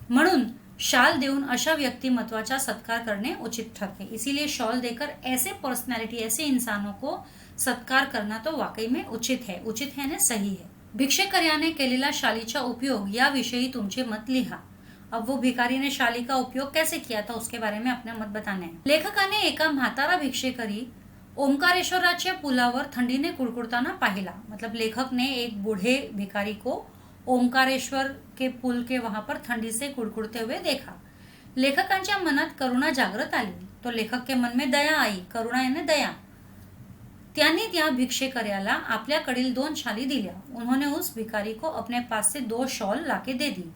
म्हणून शाल देऊन अशा व्यक्तिमत्वाचा सत्कार करने उचित ठरते। इसीलिए शॉल देकर ऐसे पर्सनालिटी, ऐसे इंसानों को सत्कार करना तो वाकई में उचित है ना, सही है। भिक्षेकर्याने केलेला शालीचा उपयोग याविषयी तुमचे मत लिहा। अब वो भिखारी ने शाली का उपयोग कैसे किया था उसके बारे में अपने मत बताने हैं। लेखकाने एका म्हातारा भिक्षेकरी ओंकारेश्वराच्या पुलावर थंडीने कुडकुडताना पाहिला। मतलब लेखक ने एक बूढ़े भिखारी को ओंकारेश्वर के पुल के वहां पर ठंडी से कुडकुडते हुए देखा। लेखकांच्या मनात करुणा जागृत आली, तो लेखक के मन में दया आई, करुणा यानी दया। त्यांनी त्या भिक्षेकर्याला आपल्याकडील 2 शाली दिल्या। उन्होंने उस भिखारी को अपने पास से 2 शॉल लाके दे दी।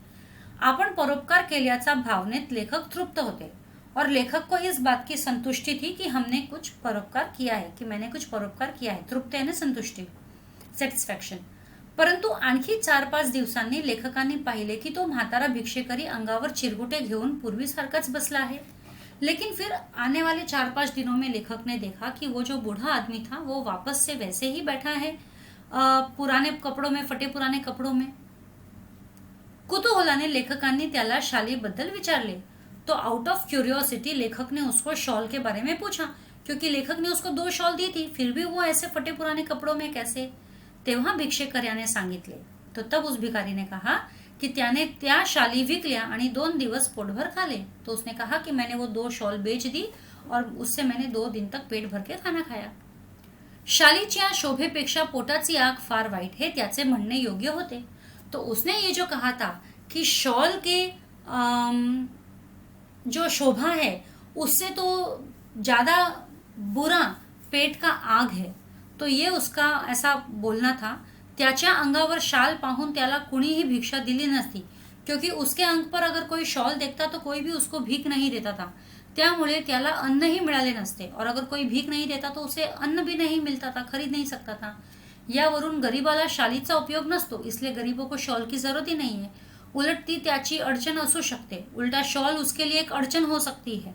आपण परोपकार केल्याचा भावनेत लेखक तृप्त होते, और लेखक को इस बात की संतुष्टि थी कि हमने कुछ परोपकार किया है, कि मैंने कुछ परोपकार किया है। तृप्त यानी संतुष्टि, सॅटिस्फॅक्शन। परंतु आणखी 4-5 दिवसांनी लेखकांनी पाहिले की तो म्हातारा भिक्षेकरी अंगावर चिरगुटे घेऊन पूर्वीसारखाच बसला है। लेकिन फिर आने वाले 4-5 दिनों में लेखक ने देखा कि वो जो बूढ़ा आदमी था वो वापस से वैसे ही बैठा है, पुराने कपड़ों में, फटे पुराने कपड़ों में। कुतूहलाने लेखकांनी त्याला शालीबद्दल विचारले, तो आउट ऑफ क्यूरियोसिटी लेखक ने उसको शॉल के बारे में पूछा, क्योंकि लेखक ने उसको 2 शॉल दी थी, फिर भी वो ऐसे फटे पुराने कपड़ों में कैसे। तेव्हा भिक्षेकर्याने सांगितले, तो तब उस भिखारी ने कहा कि त्याने त्या शाली विकल्या आणि 2 दिवस पोटभर खाले। तो उसने कहा कि मैंने वो 2 शॉल बेच दी और उससे मैंने 2 दिन तक पेट भर के खाना खाया। शालीच्या शोभेपेक्षा पोटाची आग फार वाईट हे त्याचे म्हणणे योग्य होते। तो उसने ये जो कहा था कि शॉल के जो शोभा है उससे तो ज्यादा बुरा पेट का आग है, तो ये उसका ऐसा बोलना था। त्याच्या अंगावर शाल पाहून त्याला कुणीही भिक्षा दिली नसती, क्योंकि उसके अंग पर अगर कोई शॉल देखता तो कोई भी उसको भीख नहीं देता था, त्यामुळे त्याला अन्न ही मिळाले नसते, और अगर कोई भीख नहीं देता तो उसे अन्न भी नहीं मिलता था, खरीद नहीं सकता था। यावरून गरीबाला शालीचा उपयोग नसतो, इसलिए गरीबों को शॉल की जरूरत ही नहीं है. उलट ती त्याची अडचण असू शकते. उलटा शॉल उसके लिए एक अडचण हो सकती है,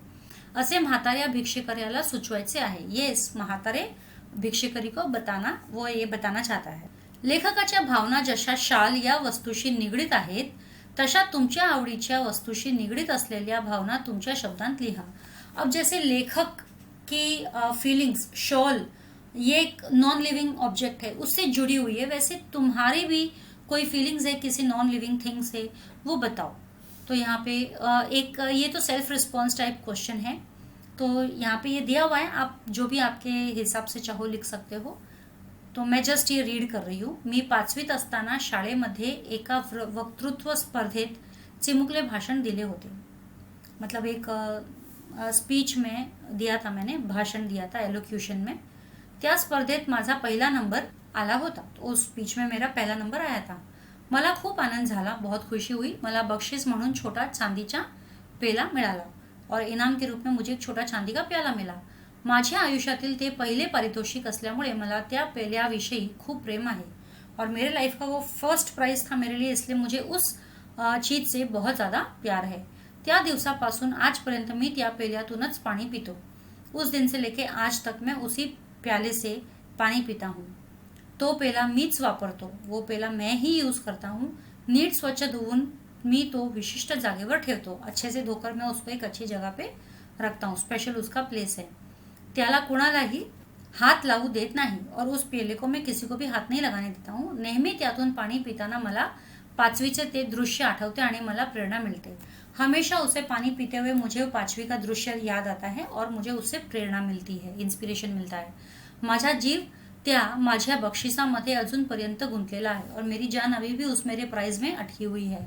असे म्हाताऱ्या भिक्षेकर्याला सुचवायचे आहे. येस, म्हातारे भिक्षेकरी को बताना, वो ये बताना चाहता है. लेखकाच्या भावना जशा शाल या वस्तूशी निगडीत आहेत, तशा तुमच्या आवडीच्या वस्तूशी निगडीत असलेल्या भावना तुमच्या शब्दांत लिहा. अब जैसे लेखक की फीलिंग्स, शॉल ये एक नॉन लिविंग ऑब्जेक्ट है, उससे जुड़ी हुई है, वैसे तुम्हारी भी कोई फीलिंग्स है किसी नॉन लिविंग थिंग से, वो बताओ. तो यहाँ पे एक ये तो सेल्फ रिस्पॉन्स टाइप क्वेश्चन है, तो यहाँ पे ये दिया हुआ है, आप जो भी आपके हिसाब से चाहो लिख सकते हो. तो मैं जस्ट ये रीड कर रही हूँ. मी 5वीत असताना शाळेमध्ये एका वक्तृत्व स्पर्धेत चिमुकले भाषण दिले होते. मतलब एक स्पीच में दिया था, मैंने भाषण दिया था एलोक्यूशन में. त्या स्पर्धेत माझा पहिला नंबर आला होता. तो उस स्पीच में मेरा पहला नंबर आया था. मला खूप आनंद झाला, बहुत खुशी हुई. मला बक्षीस म्हणून छोटा चांदीचा पेला मिळाला और इनाम के रूप में मुझे एक छोटा चांदी का प्याला मिला. माझ्या आयुष्यातील ते पहिले पारितोषिक असल्यामुळे मला त्या पेल्याविषयी खूप प्रेम आहे और मेरे लाइफ का वो फर्स्ट प्राइज था मेरे लिए, इसलिए मुझे उस चीज से बहुत ज़्यादा प्यार है. त्या दिवसापासून आजपर्यंत मी त्या पेल्यातूनच पाणी पितो. उस दिन से लेके आज तक मैं उसी प्याले से पानी पीता हूँ. तो पेला मीच वापरतो, वो पेला मैं ही यूज करता हूँ. नीट स्वच्छ धुवून मी तो विशिष्ट जागेवर ठेवतो. अच्छे से धोकर मैं उसको एक अच्छी जगह पे रखता हूँ, स्पेशल उसका प्लेस है. त्याला कुणालाही हात लावू देत नाही और उस पेले को मैं किसी को भी हात नहीं लगाने देता हूँ. नेहमी त्यातून पाणी पिताना मला 5वीचे ते दृश्य आठवते आणि मला प्रेरणा मिलते. हमेशा उसे पानी पीते हुए मुझे 5वी का दृश्य याद आता है और मुझे उससे प्रेरणा मिलती है, इन्स्पिरेशन मिलता है. माझा जीव त्या माझ्या बक्षिसामध्ये अजूनपर्यंत गुंतलेला आहे और मेरी जान अभी भी उस मेरे प्राइज में अटकी हुई है.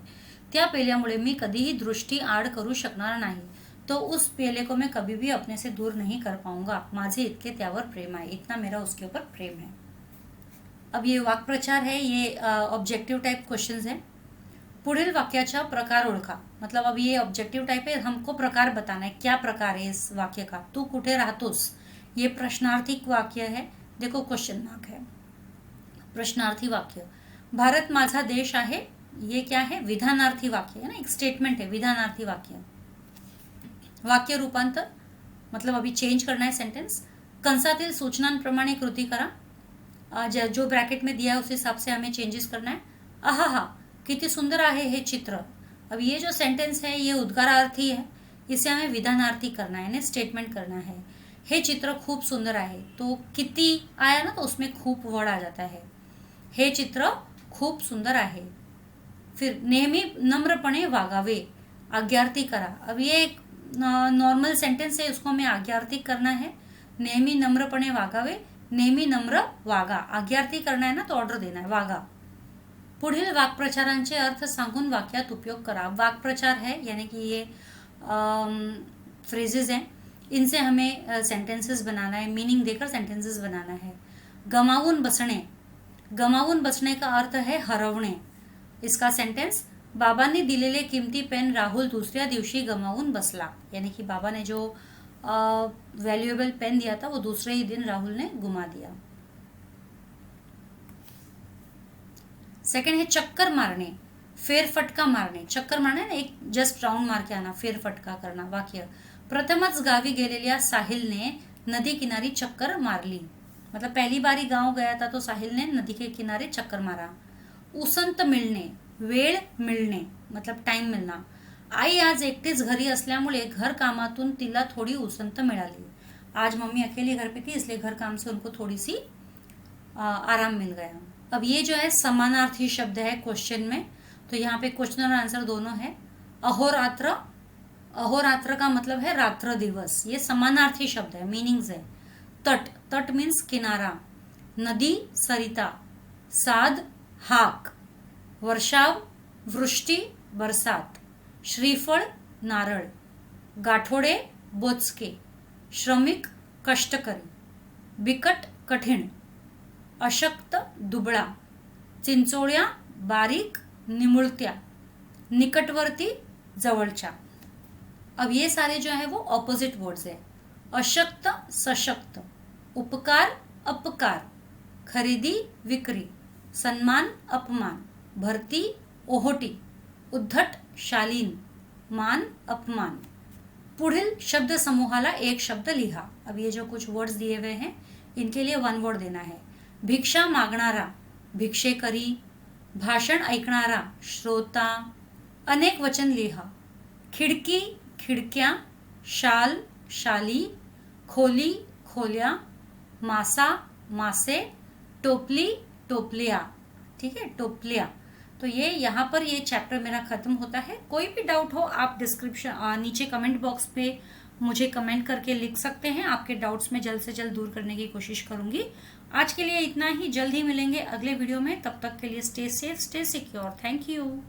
त्या पेल्यामुळे मी कधीही दृष्टी आड करू शकणार नाही. तो उस पेले को मैं कभी भी अपने से दूर नहीं कर पाऊंगा. माझे इतके त्यावर प्रेम आहे, इतना मेरा उसके ऊपर प्रेम है. अब ये वाक्प्रचार है, ये ऑब्जेक्टिव टाइप क्वेश्चंस है. पुढील वाक्याचा प्रकार ओळखा. मतलब अब ये ऑब्जेक्टिव टाइप है, हमको प्रकार बताना है, क्या प्रकार है इस वाक्य का. तू कुठे राहतोस, ये प्रश्नार्थी वाक्य है. देखो क्वेश्चन मार्क है. प्रश्नार्थी वाक्य. भारत माझा देश आहे, ये क्या है, विधानार्थी वाक्य है ना, एक स्टेटमेंट है, विधानार्थी वाक्य. वाक्य रूपांतर, मतलब अभी चेंज करना है सेंटेंस. कंसातील सूचनांप्रमाणे कृती करा. जो ब्रैकेट में दिया है उस हिसाब से हमें चेंजेस करना है. आहा, किती सुंदर आहे हे चित्र. अब ये जो सेंटेंस है ये उद्गारार्थी है, इसे हमें विधानार्थी करना है ना, स्टेटमेंट करना है. हे चित्र खूप सुंदर आहे, तो किती आया ना, तो उसमें खूप वर्ड आ जाता है. हे चित्र खूप सुंदर आहे. फिर नेहमी नम्रपणे वागावे, आज्ञार्थी करा. अब ये एक नॉर्मल सेंटेंस है, उसको हमें आज्ञार्थी करना है. नेहमी नम्रपणे वागावे, नेहमी नम्र वागा. आज्ञार्थी करना है ना, तो ऑर्डर देना है, वागा. पुढील वाक्प्रचारांचे अर्थ सांगून वाक्यात उपयोग करा. वाक्प्रचार है यानी कि ये फ्रेजेस हैं, इनसे हमें सेंटेंसेस बनाना है, मीनिंग देकर सेंटेंसेस बनाना है. गमावून बसणे. गमावून बसणे का अर्थ है हरवणे. इसका सेंटेंस, बाबांनी दिलेले किमती पेन राहुल दूसऱ्या दिवशी गमावून बसला. यानी कि बाबा ने जो वैल्यूएबल पेन दिया था वो दूसरे ही दिन राहुल ने गुमा दिया. सेकंड है चक्कर मारणे, फेरफटका मारणे. चक्कर मारणे ना, एक जस्ट राउंड मार के आना, फेरफटका करना. वाक्य. प्रथमच गावी गेलेल्या साहिलने नदी किनारी चक्कर मारली. मतलब पहली बारी गांव गया था तो साहिल ने नदी के किनारे चक्कर मारा. उसंत मिळणे, वेळ मिळणे, मतलब टाइम मिळणं. आई आज एकटीच घरी असल्यामुळे घर कामातून तिला थोड़ी उसंत मिळाली. आज मम्मी अकेली घर पे थी, इसलिए घर काम से उनको थोड़ी सी आराम मिल गया. अब ये जो है समानार्थी शब्द है क्वेश्चन में, तो यहाँ पे क्वेश्चन और आंसर दोनों है. अहोरात्र, अहोरात्र का मतलब है रात्र दिवस, ये समानार्थी शब्द है, मीनिंग्स है. तट, तट मीन्स किनारा. नदी सरिता. साद हाक. वर्षाव वृष्टी बरसात. श्रीफळ नारळ. गाठोडे बोचके. श्रमिक कष्टकरी. बिकट कठीण. अशक्त दुबळा. चिंचोळ्या बारीक निमुळत्या. निकटवर्ती जवळच्या. अब ये सारे जो है वो ऑपोजिट वर्ड्स है. अशक्त सशक्त. उपकार अपकार. खरेदी विक्री, सन्मान अपमान, भरती ओहोटी, उद्धट शालीन, मान अपमान. पुढील शब्द समूहाला एक शब्द लिहा. अब ये जो कुछ वर्ड्स दिए हुए हैं इनके लिए वन वर्ड देना है. भिक्षा मागणारा, भिक्षेकरी, भाषण ऐकणारा, श्रोता, अनेक वचन लिहा. खिडकी, खिडक्या, शाल, शाली, खोली, खोल्या, मासा, मासे, टोपली, टोपलिया. ठीक है, टोपलिया. तो ये यहाँ पर ये चैप्टर मेरा खत्म होता है. कोई भी डाउट हो आप डिस्क्रिप्शन नीचे कमेंट बॉक्स पे मुझे कमेंट करके लिख सकते हैं. आपके डाउट्स में जल्द से जल्द दूर करने की कोशिश करूंगी. आज के लिए इतना ही. जल्द ही मिलेंगे अगले वीडियो में. तब तक के लिए stay safe, stay secure. Thank you.